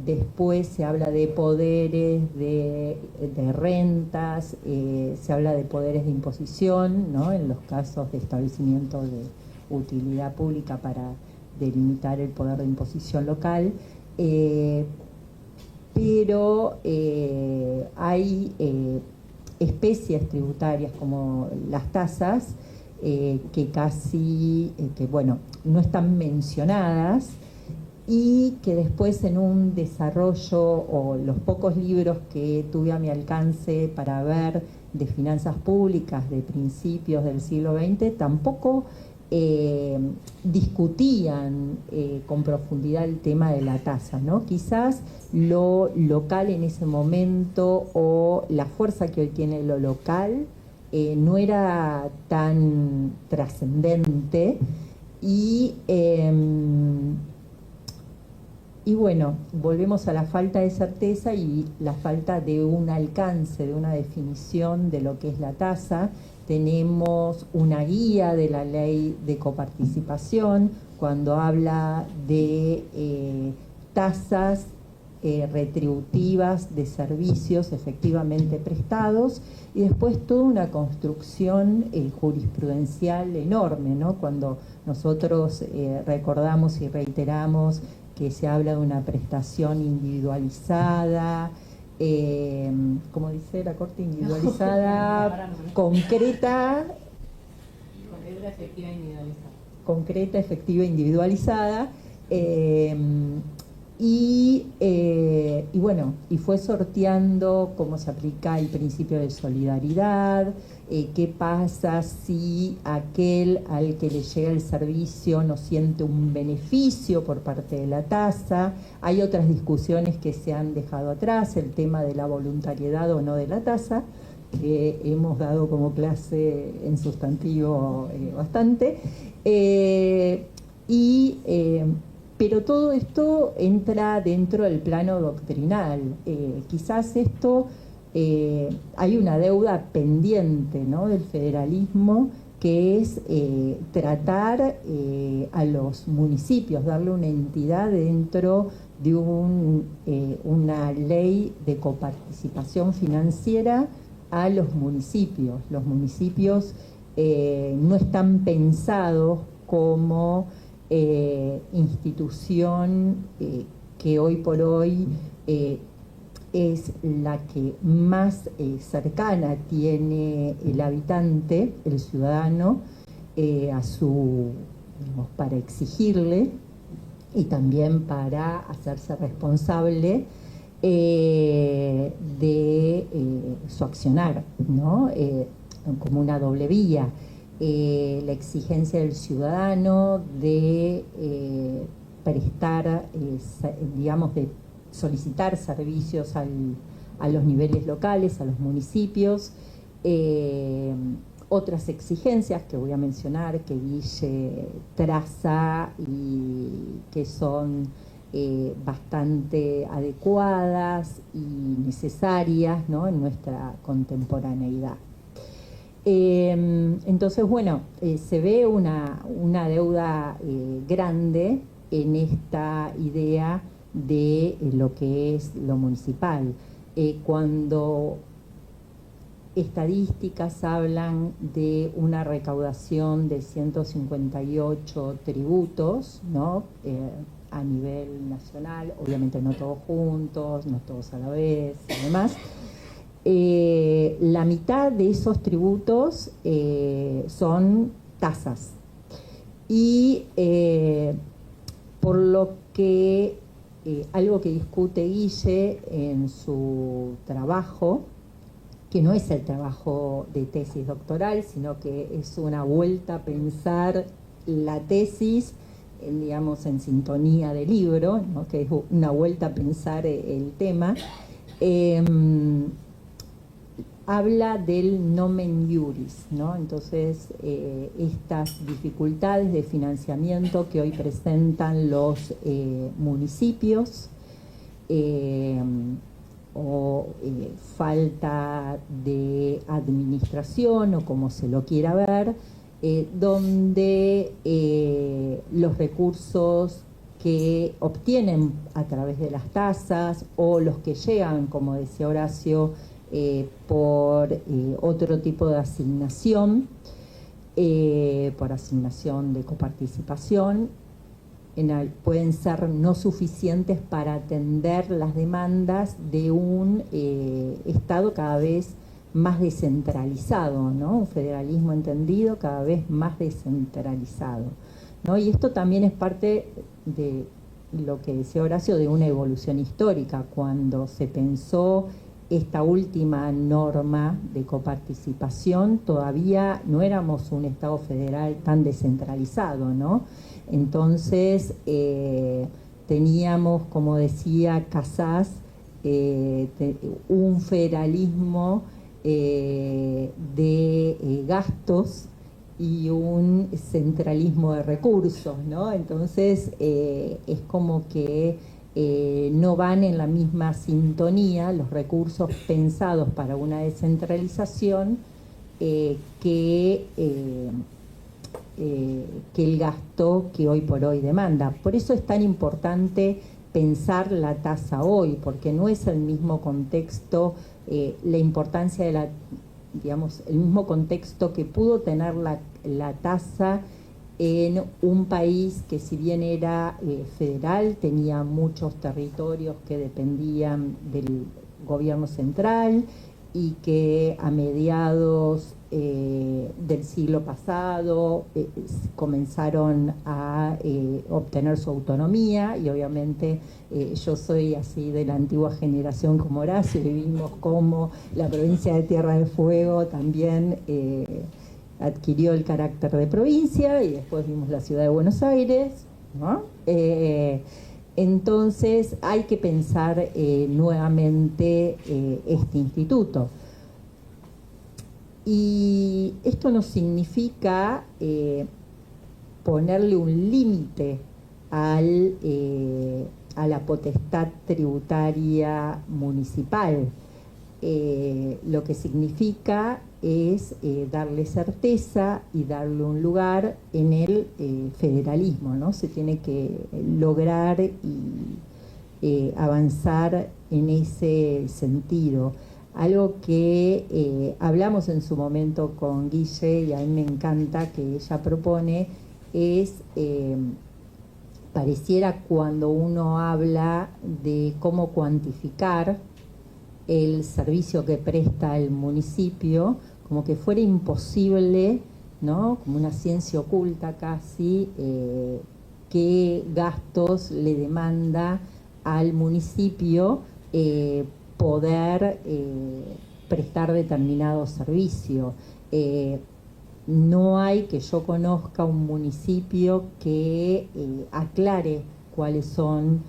después se habla de poderes, de rentas, se habla de poderes de imposición, ¿no?, en los casos de establecimiento de utilidad pública para delimitar el poder de imposición local, pero hay especies tributarias como las tasas que casi, que bueno, no están mencionadas, y que después en un desarrollo o los pocos libros que tuve a mi alcance para ver de finanzas públicas de principios del siglo XX tampoco discutían con profundidad el tema de la tasa, ¿no? Quizás lo local en ese momento o la fuerza que hoy tiene lo local no era tan trascendente y bueno, volvemos a la falta de certeza y la falta de un alcance, de una definición de lo que es la tasa. Tenemos una guía de la ley de coparticipación cuando habla de tasas retributivas de servicios efectivamente prestados, y después toda una construcción jurisprudencial enorme, ¿no? Cuando nosotros recordamos y reiteramos que se habla de una prestación individualizada, como dice la Corte, individualizada, concreta, efectiva, individualizada, y bueno, y fue sorteando cómo se aplica el principio de solidaridad, qué pasa si aquel al que le llega el servicio no siente un beneficio por parte de la tasa. Hay otras discusiones que se han dejado atrás, el tema de la voluntariedad o no de la tasa, que hemos dado como clase en sustantivo bastante, pero todo esto entra dentro del plano doctrinal. Quizás esto, hay una deuda pendiente, ¿no?, del federalismo, que es tratar a los municipios, darle una entidad dentro de una ley de coparticipación financiera a los municipios. Los municipios no están pensados como institución que hoy por hoy es la que más cercana tiene el habitante, el ciudadano, digamos, para exigirle y también para hacerse responsable de su accionar, ¿no? Como una doble vía. La exigencia del ciudadano de prestar, digamos, de solicitar servicios a los niveles locales, a los municipios. Otras exigencias que voy a mencionar, que Guille traza y que son bastante adecuadas y necesarias, ¿no?, en nuestra contemporaneidad. Entonces, bueno, se ve una deuda grande en esta idea de lo que es lo municipal. Cuando estadísticas hablan de una recaudación de 158 tributos, ¿no?, a nivel nacional, obviamente no todos juntos, no todos a la vez y demás. La mitad de esos tributos son tasas, y por lo que algo que discute Guille en su trabajo, que no es el trabajo de tesis doctoral, sino que es una vuelta a pensar la tesis, digamos, en sintonía del libro, ¿no?, que es una vuelta a pensar el tema. habla del nomen iuris, ¿no? Entonces, estas dificultades de financiamiento que hoy presentan los municipios, falta de administración o como se lo quiera ver, donde los recursos que obtienen a través de las tasas o los que llegan, como decía Horacio, por otro tipo de asignación, por asignación de coparticipación, pueden ser no suficientes para atender las demandas de un Estado cada vez más descentralizado, ¿no? Un federalismo entendido cada vez más descentralizado, ¿no? Y esto también es parte de lo que decía Horacio, de una evolución histórica. Cuando se pensó esta última norma de coparticipación, todavía no éramos un Estado federal tan descentralizado, ¿no? Entonces, teníamos, como decía Casas, un federalismo de gastos y un centralismo de recursos, ¿no? Entonces, es como que no van en la misma sintonía los recursos pensados para una descentralización que el gasto que hoy por hoy demanda. Por eso es tan importante pensar la tasa hoy, porque no es el mismo contexto, la importancia de la, digamos, el mismo contexto que pudo tener la tasa en un país que, si bien era federal, tenía muchos territorios que dependían del gobierno central y que a mediados del siglo pasado comenzaron a obtener su autonomía, y obviamente yo soy así de la antigua generación como Horacio, y vimos cómo la provincia de Tierra del Fuego también adquirió el carácter de provincia, y después vimos la ciudad de Buenos Aires, ¿no? Entonces hay que pensar nuevamente este instituto. Y esto no significa ponerle un límite a la potestad tributaria municipal. Lo que significa es darle certeza y darle un lugar en el federalismo, ¿no? Se tiene que lograr y avanzar en ese sentido. Algo que hablamos en su momento con Guille, y a mí me encanta que ella propone, es, pareciera, cuando uno habla de cómo cuantificar el servicio que presta el municipio, como que fuera imposible, ¿no? Como una ciencia oculta casi, qué gastos le demanda al municipio poder prestar determinado servicio. No hay, que yo conozca, un municipio que aclare cuáles son,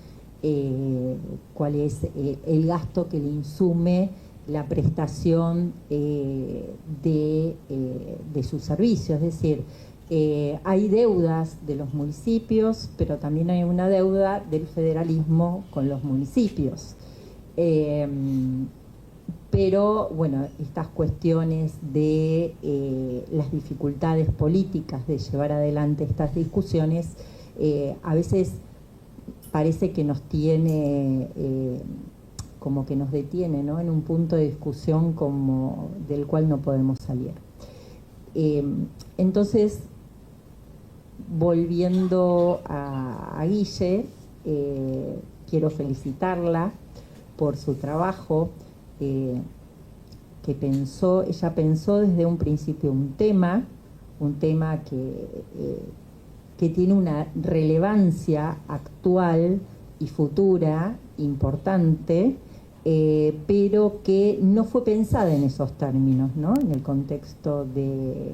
cuál es el gasto que le insume la prestación de su servicio. Es decir, hay deudas de los municipios, pero también hay una deuda del federalismo con los municipios. Pero bueno, estas cuestiones de las dificultades políticas de llevar adelante estas discusiones, a veces parece que nos tiene, como que nos detiene, ¿no? En un punto de discusión como del cual no podemos salir. Entonces, volviendo a Guille, quiero felicitarla por su trabajo, que ella pensó desde un principio un tema que tiene una relevancia actual y futura importante, pero que no fue pensada en esos términos, ¿no? En el contexto de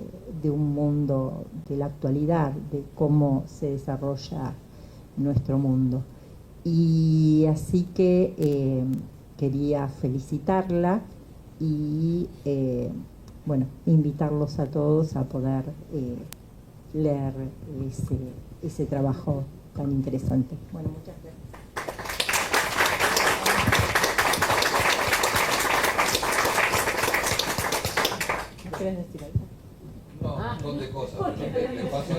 un mundo de la actualidad, de cómo se desarrolla nuestro mundo. Y así que quería felicitarla y bueno, invitarlos a todos a poder leer ese trabajo tan interesante. Bueno, muchas gracias. ¿Quieres decir algo? No, un montón de cosas. Le paso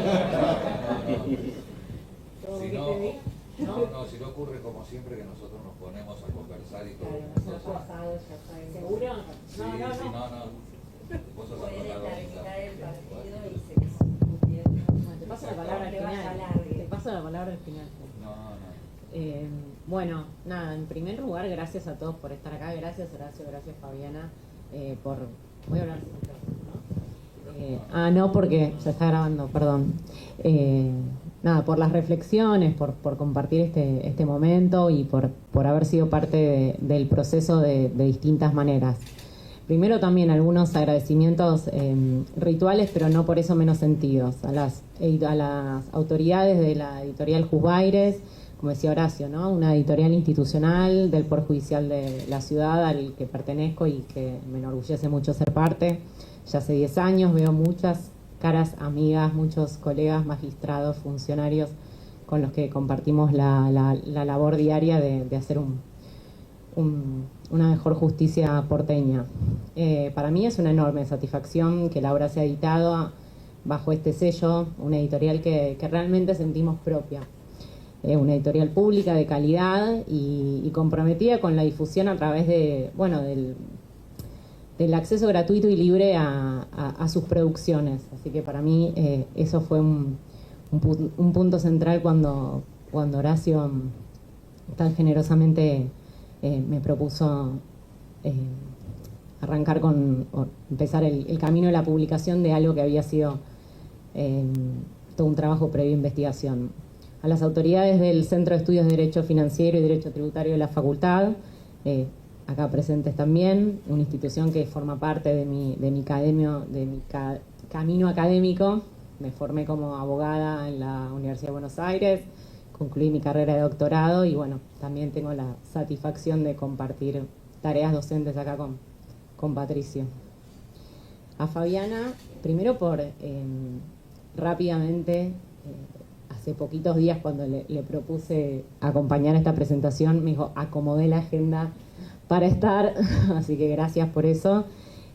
si no ocurre como siempre que nosotros nos ponemos a conversar y todo. ¿Seguro? Sí, no. Vos sos la protagonista. Te paso la palabra al final. Te paso la palabra al final. No. Bueno, nada, en primer lugar, gracias a todos por estar acá. Gracias, Horacio, gracias, Fabiana, por... Voy a hablar sin micrófono, ¿no? No, porque se está grabando, perdón. Nada, por las reflexiones, por compartir este momento y por haber sido parte del proceso de distintas maneras. Primero también algunos agradecimientos rituales, pero no por eso menos sentidos, a las autoridades de la editorial Jusbaires, como decía Horacio, ¿no? Una editorial institucional del Poder Judicial de la ciudad al que pertenezco y que me enorgullece mucho ser parte. Ya hace 10 años veo muchas caras amigas, muchos colegas, magistrados, funcionarios con los que compartimos la labor diaria de hacer una mejor justicia porteña. Para mí es una enorme satisfacción que la obra sea editada bajo este sello, una editorial que realmente sentimos propia. Una editorial pública de calidad y comprometida con la difusión a través del acceso gratuito y libre a sus producciones. Así que para mí eso fue un punto central cuando Horacio tan generosamente me propuso arrancar empezar el camino de la publicación de algo que había sido todo un trabajo previo a investigación. A las autoridades del Centro de Estudios de Derecho Financiero y Derecho Tributario de la Facultad, acá presentes también, una institución que forma parte de mi camino académico. Me formé como abogada en la Universidad de Buenos Aires, concluí mi carrera de doctorado y bueno, también tengo la satisfacción de compartir tareas docentes acá con Patricio. A Fabiana, primero por rápidamente... Hace poquitos días cuando le propuse acompañar a esta presentación, me dijo, acomodé la agenda para estar, así que gracias por eso.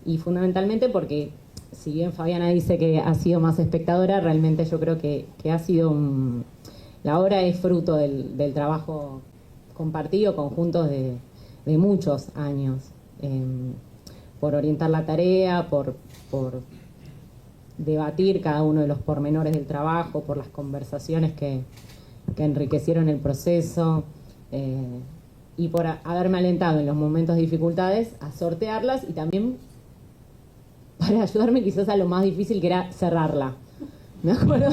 Y fundamentalmente porque, si bien Fabiana dice que ha sido más espectadora, realmente yo creo que ha sido la obra es fruto del trabajo compartido, conjunto de muchos años, por orientar la tarea, por debatir cada uno de los pormenores del trabajo, por las conversaciones que enriquecieron el proceso y por haberme alentado en los momentos de dificultades a sortearlas y también para ayudarme quizás a lo más difícil que era cerrarla. Me acuerdo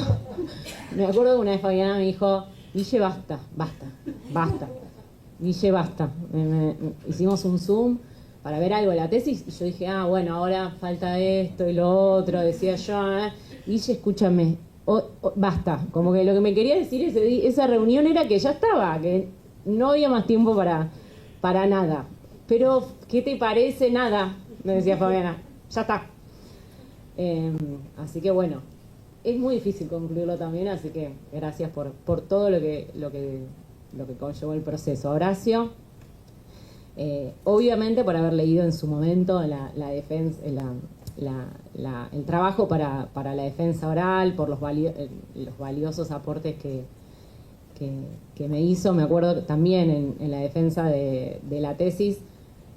que una vez Fabiana me dijo, Guille, basta. Guille, basta. Hicimos un Zoom para ver algo de la tesis, y yo dije, bueno, ahora falta esto y lo otro, decía yo, Guille, escúchame, basta, como que lo que me quería decir esa reunión era que ya estaba, que no había más tiempo para nada, pero, ¿qué te parece? Nada, me decía Fabiana, ya está. Así que bueno, es muy difícil concluirlo también, así que gracias por todo lo que conllevó el proceso. Horacio, obviamente por haber leído en su momento la defensa, el trabajo para la defensa oral, por los valiosos aportes que me hizo. Me acuerdo también en la defensa de la tesis,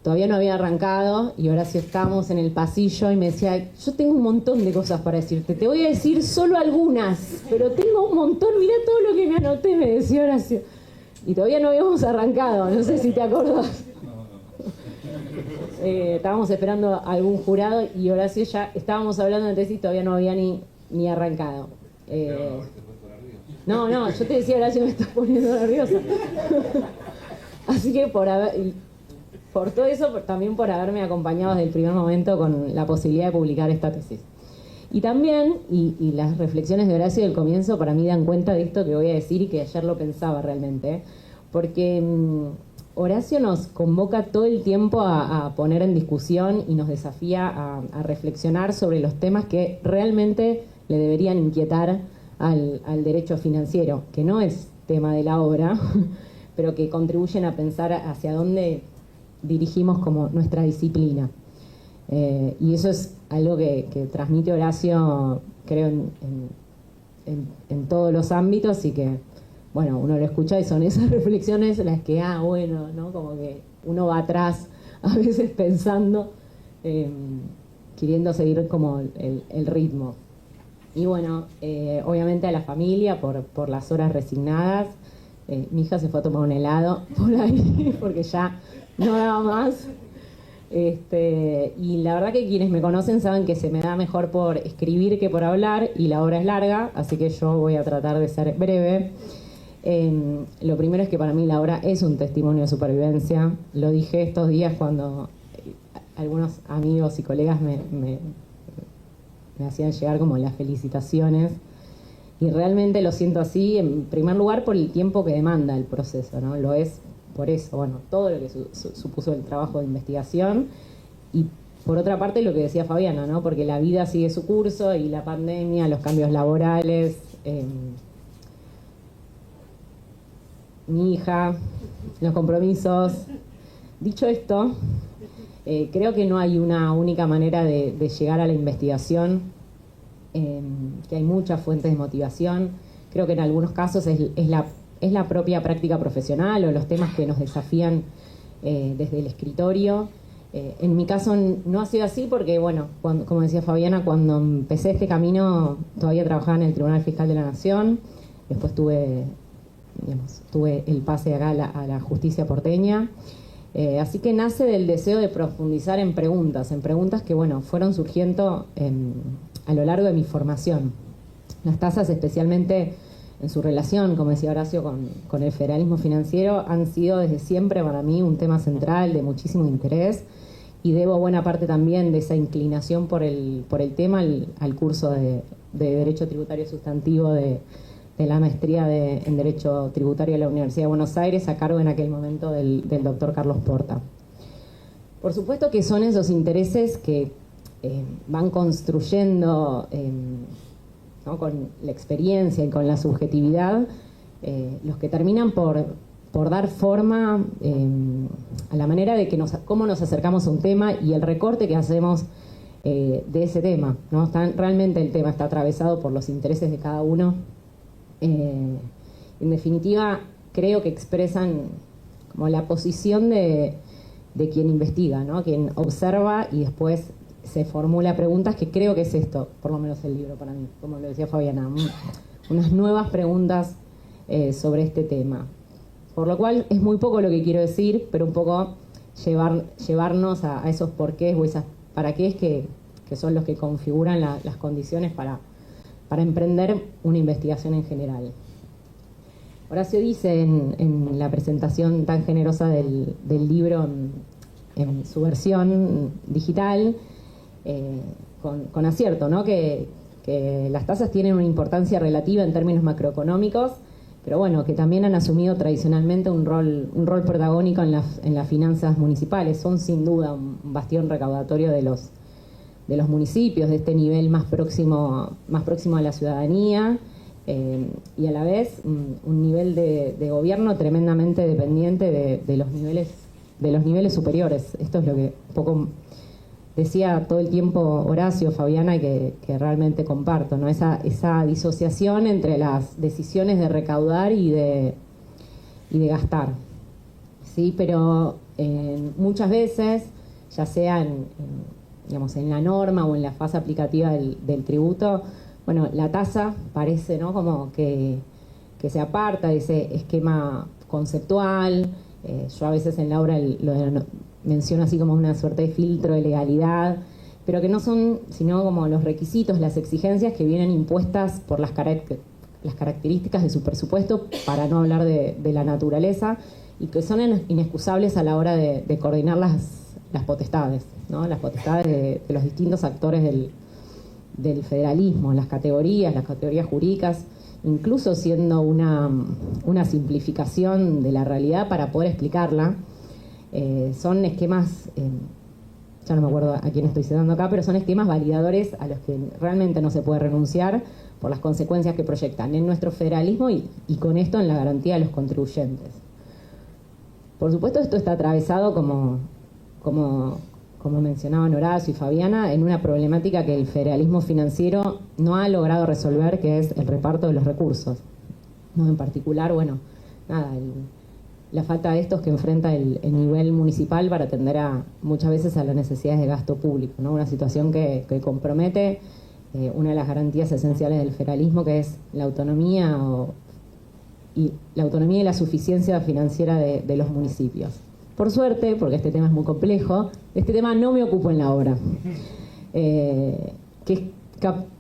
todavía no había arrancado y Horacio estábamos en el pasillo y me decía, yo tengo un montón de cosas para decirte, te voy a decir solo algunas, pero tengo un montón, mirá todo lo que me anoté, me decía Horacio. Y todavía no habíamos arrancado, no sé si te acordás. Estábamos esperando a algún jurado y Horacio ya estábamos hablando de tesis, todavía no había ni arrancado. No, yo te decía, Horacio, me estás poniendo nerviosa. Así que por todo eso, también por haberme acompañado desde el primer momento con la posibilidad de publicar esta tesis. Y también, y las reflexiones de Horacio del comienzo para mí dan cuenta de esto que voy a decir y que ayer lo pensaba realmente, porque Horacio nos convoca todo el tiempo a poner en discusión y nos desafía a reflexionar sobre los temas que realmente le deberían inquietar al derecho financiero, que no es tema de la obra, pero que contribuyen a pensar hacia dónde dirigimos como nuestra disciplina. Y eso es algo que transmite Horacio, creo, en todos los ámbitos, y que, bueno, uno lo escucha y son esas reflexiones las que, bueno, ¿no? Como que uno va atrás a veces pensando, queriendo seguir como el ritmo. Y bueno, obviamente a la familia por las horas resignadas. Mi hija se fue a tomar un helado por ahí porque ya no daba más. Y la verdad que quienes me conocen saben que se me da mejor por escribir que por hablar, y la obra es larga, así que yo voy a tratar de ser breve. Lo primero es que para mí la obra es un testimonio de supervivencia. Lo dije estos días cuando algunos amigos y colegas me hacían llegar como las felicitaciones, y realmente lo siento así, en primer lugar por el tiempo que demanda el proceso, ¿no? Lo es por eso, bueno, todo lo que supuso el trabajo de investigación, y por otra parte lo que decía Fabiana, ¿no? Porque la vida sigue su curso, y la pandemia, los cambios laborales, mi hija, los compromisos. Dicho esto, creo que no hay una única manera de llegar a la investigación, que hay muchas fuentes de motivación. Creo que en algunos casos es la propia práctica profesional o los temas que nos desafían desde el escritorio. En mi caso no ha sido así porque, bueno, como decía Fabiana, cuando empecé este camino todavía trabajaba en el Tribunal Fiscal de la Nación, después tuve el pase acá a la justicia porteña. Así que nace del deseo de profundizar en preguntas que, bueno, fueron surgiendo a lo largo de mi formación. Las tasas, especialmente en su relación, como decía Horacio, con el federalismo financiero, han sido desde siempre para mí un tema central de muchísimo interés, y debo buena parte también de esa inclinación por el tema al curso de Derecho Tributario Sustantivo de la maestría en Derecho Tributario de la Universidad de Buenos Aires, a cargo en aquel momento del doctor Carlos Porta. Por supuesto que son esos intereses que van construyendo, ¿no? Con la experiencia y con la subjetividad, los que terminan por dar forma a la manera de cómo nos acercamos a un tema y el recorte que hacemos de ese tema, ¿no? Realmente el tema está atravesado por los intereses de cada uno. En definitiva, creo que expresan como la posición de quien investiga, ¿no? Quien observa y después se formula preguntas, que creo que es esto, por lo menos el libro para mí, como lo decía Fabiana, unas nuevas preguntas sobre este tema. Por lo cual es muy poco lo que quiero decir, pero un poco llevarnos a esos porqués o esas para qué es que son los que configuran las condiciones para emprender una investigación en general. Horacio dice en la presentación tan generosa del libro en su versión digital, con acierto, ¿no? que las tasas tienen una importancia relativa en términos macroeconómicos, pero bueno, que también han asumido tradicionalmente un rol protagónico en las finanzas municipales. Son sin duda un bastión recaudatorio de los municipios, de este nivel más próximo a la ciudadanía, y a la vez un nivel de gobierno tremendamente dependiente de los niveles superiores. Esto es lo que un poco decía todo el tiempo Horacio, Fabiana, y que realmente comparto, ¿no? Esa disociación entre las decisiones de recaudar y de gastar, ¿sí? Pero muchas veces, ya sea en la norma o en la fase aplicativa del tributo, bueno, la tasa parece, ¿no? Como que se aparta de ese esquema conceptual. Yo a veces en la obra lo menciono así como una suerte de filtro de legalidad, pero que no son sino como los requisitos, las exigencias que vienen impuestas por las características de su presupuesto, para no hablar de la naturaleza, y que son inexcusables a la hora de coordinar las potestades, ¿no? Las potestades de los distintos actores del federalismo, las categorías jurídicas, incluso siendo una simplificación de la realidad para poder explicarla. Son esquemas, ya no me acuerdo a quién estoy citando acá, pero son esquemas validadores a los que realmente no se puede renunciar por las consecuencias que proyectan en nuestro federalismo y con esto en la garantía de los contribuyentes. Por supuesto, esto está atravesado, como mencionaban Horacio y Fabiana, en una problemática que el federalismo financiero no ha logrado resolver, que es el reparto de los recursos. ¿No? En particular, bueno, nada, la falta de estos que enfrenta el nivel municipal para atender muchas veces a las necesidades de gasto público, ¿no? Una situación que compromete una de las garantías esenciales del federalismo, que es la autonomía y la suficiencia financiera de los municipios. Por suerte, porque este tema es muy complejo, de este tema no me ocupo en la obra, que es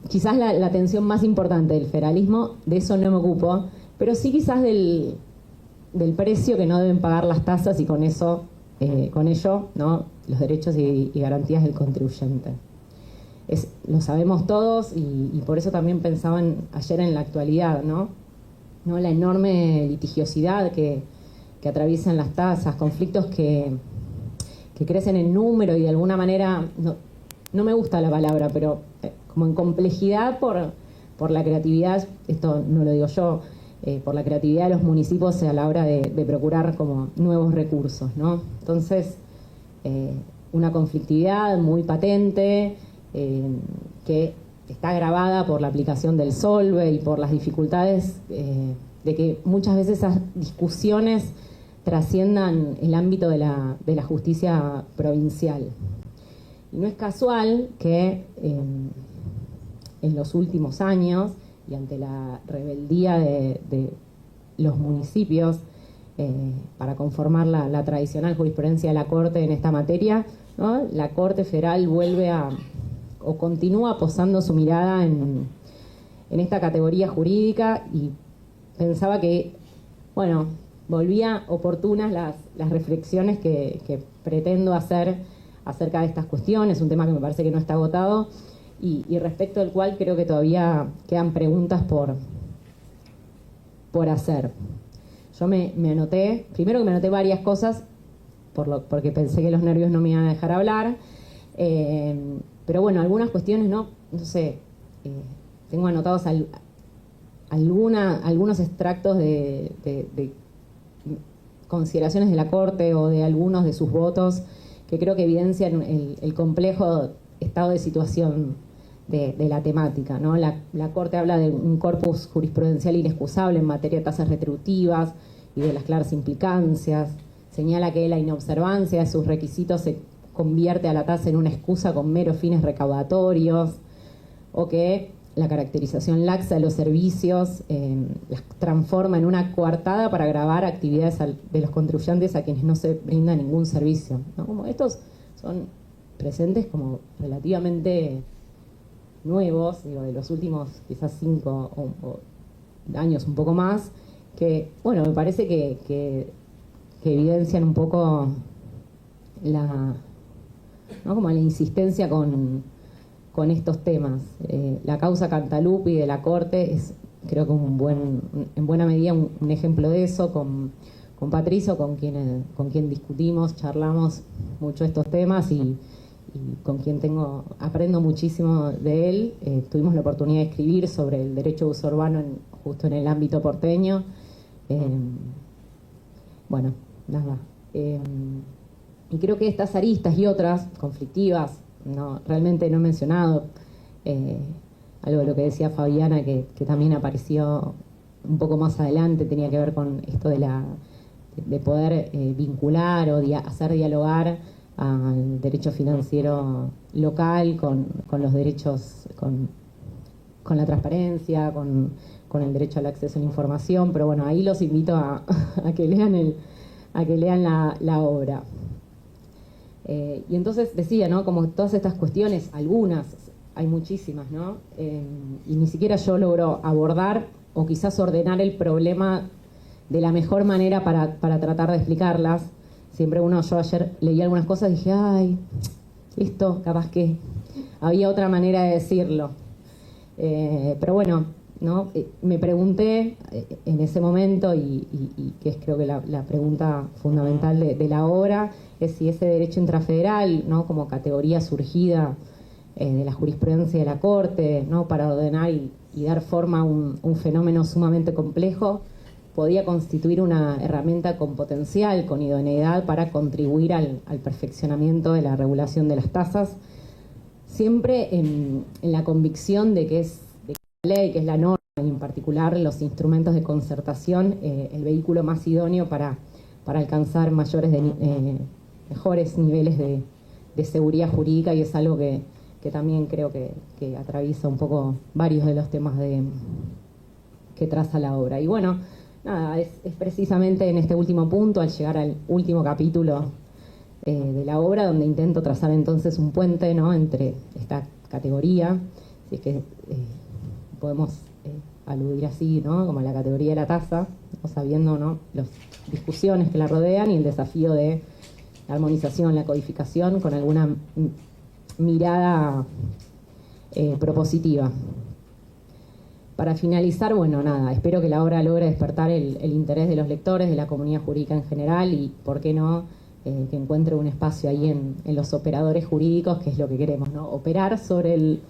quizás la tensión más importante del federalismo. De eso no me ocupo, pero sí quizás del precio que no deben pagar las tasas y con ello, ¿no?, los derechos y garantías del contribuyente. Lo sabemos todos y por eso también pensaban ayer en la actualidad, ¿no? La enorme litigiosidad que atraviesan las tasas, conflictos que crecen en número y de alguna manera, no me gusta la palabra, pero como en complejidad por la creatividad, esto no lo digo yo, por la creatividad de los municipios a la hora de procurar como nuevos recursos, ¿no? Entonces, una conflictividad muy patente, que está agravada por la aplicación del Solve y por las dificultades de que muchas veces esas discusiones trasciendan el ámbito de la justicia provincial. Y no es casual que en los últimos años, y ante la rebeldía de los municipios para conformar la tradicional jurisprudencia de la Corte en esta materia, ¿no?, la Corte Federal vuelve o continúa posando su mirada en esta categoría jurídica, y pensaba que, bueno, volvía oportunas las reflexiones que pretendo hacer acerca de estas cuestiones, un tema que me parece que no está agotado y respecto al cual creo que todavía quedan preguntas por hacer. Yo me anoté, primero que me anoté varias cosas, porque pensé que los nervios no me iban a dejar hablar, pero bueno, algunas cuestiones no sé, tengo anotados algunos extractos de consideraciones de la Corte o de algunos de sus votos que creo que evidencian el complejo estado de situación de la temática, ¿no? La Corte habla de un corpus jurisprudencial inexcusable en materia de tasas retributivas y de las claras implicancias. Señala que la inobservancia de sus requisitos se convierte a la tasa en una excusa con meros fines recaudatorios, o que la caracterización laxa de los servicios las transforma en una coartada para gravar actividades de los contribuyentes a quienes no se brinda ningún servicio, ¿no? Como estos son presentes como relativamente nuevos, digo, de los últimos quizás 5 o años, un poco más, que, bueno, me parece que evidencian un poco ¿no?, como la insistencia con estos temas. La causa Cantalupi de la Corte es, creo que en buena medida un ejemplo de eso, con Patricio, con quien discutimos, charlamos mucho estos temas y con quien aprendo muchísimo de él. Tuvimos la oportunidad de escribir sobre el derecho de uso urbano justo en el ámbito porteño. Bueno, nada. Y creo que estas aristas y otras conflictivas, realmente no he mencionado algo de lo que decía Fabiana, que también apareció un poco más adelante, tenía que ver con esto de poder vincular o hacer dialogar al derecho financiero local con los derechos, con la transparencia, con el derecho al acceso a la información. Pero bueno, ahí los invito a que lean la obra. Y entonces decía, ¿no?, como todas estas cuestiones, algunas, hay muchísimas, ¿no? Y ni siquiera yo logro abordar o quizás ordenar el problema de la mejor manera para tratar de explicarlas. Siempre yo ayer leí algunas cosas y dije, ay, esto capaz que había otra manera de decirlo. Pero bueno, ¿no? Me pregunté en ese momento, y que es creo que la pregunta fundamental de la obra, es si ese derecho intrafederal, ¿no? Como categoría surgida de la jurisprudencia de la Corte, ¿no? Para ordenar y dar forma a un fenómeno sumamente complejo, podía constituir una herramienta con potencial, con idoneidad para contribuir al perfeccionamiento de la regulación de las tasas, siempre en la convicción de que es la ley, que es la norma, y en particular los instrumentos de concertación, el vehículo más idóneo para alcanzar mejores niveles de seguridad jurídica, y es algo que también creo que atraviesa un poco varios de los temas que traza la obra. Y bueno, nada, es precisamente en este último punto, al llegar al último capítulo de la obra, donde intento trazar entonces un puente, ¿no? Entre esta categoría, si es que podemos aludir así, ¿no? Como la categoría de la tasa, o sabiendo, ¿no? Las discusiones que la rodean y el desafío de la armonización, la codificación, con alguna mirada propositiva. Para finalizar, bueno, nada, espero que la obra logre despertar el interés de los lectores, de la comunidad jurídica en general, y, ¿por qué no?, que encuentre un espacio ahí en los operadores jurídicos, que es lo que queremos, ¿no? Operar sobre el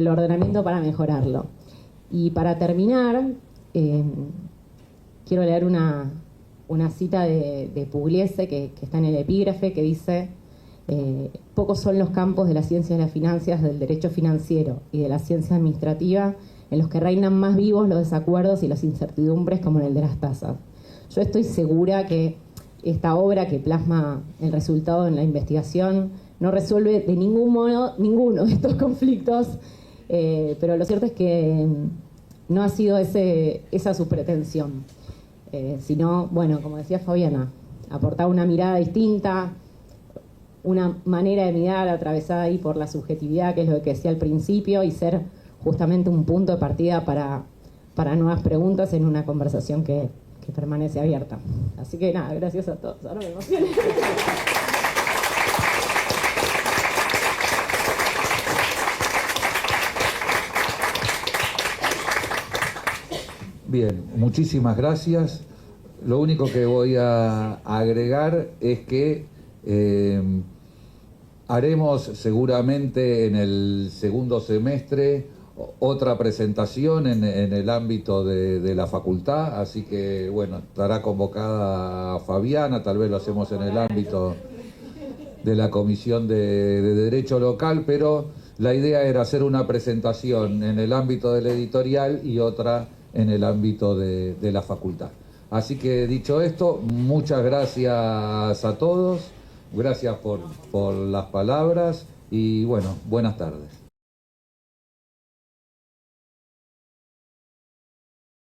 ordenamiento para mejorarlo. Y para terminar, quiero leer una cita de Pugliese que está en el epígrafe, que dice: pocos son los campos de las ciencias de las finanzas, del derecho financiero y de la ciencia administrativa en los que reinan más vivos los desacuerdos y las incertidumbres como en el de las tasas. Yo estoy segura que esta obra, que plasma el resultado en la investigación, no resuelve de ningún modo ninguno de estos conflictos, pero lo cierto es que no ha sido esa su pretensión, sino, bueno, como decía Fabiana, aportar una mirada distinta, una manera de mirar atravesada ahí por la subjetividad, que es lo que decía al principio, y ser justamente un punto de partida para nuevas preguntas en una conversación que permanece abierta. Así que nada, gracias a todos. Ahora me emocioné. Bien, muchísimas gracias. Lo único que voy a agregar es que haremos seguramente en el segundo semestre otra presentación en el ámbito de la facultad, así que bueno, estará convocada Fabiana, tal vez lo hacemos en el ámbito de la Comisión de Derecho Local, pero la idea era hacer una presentación en el ámbito del editorial y otra en el ámbito de la facultad. Así que dicho esto, muchas gracias a todos, gracias por las palabras y bueno, buenas tardes.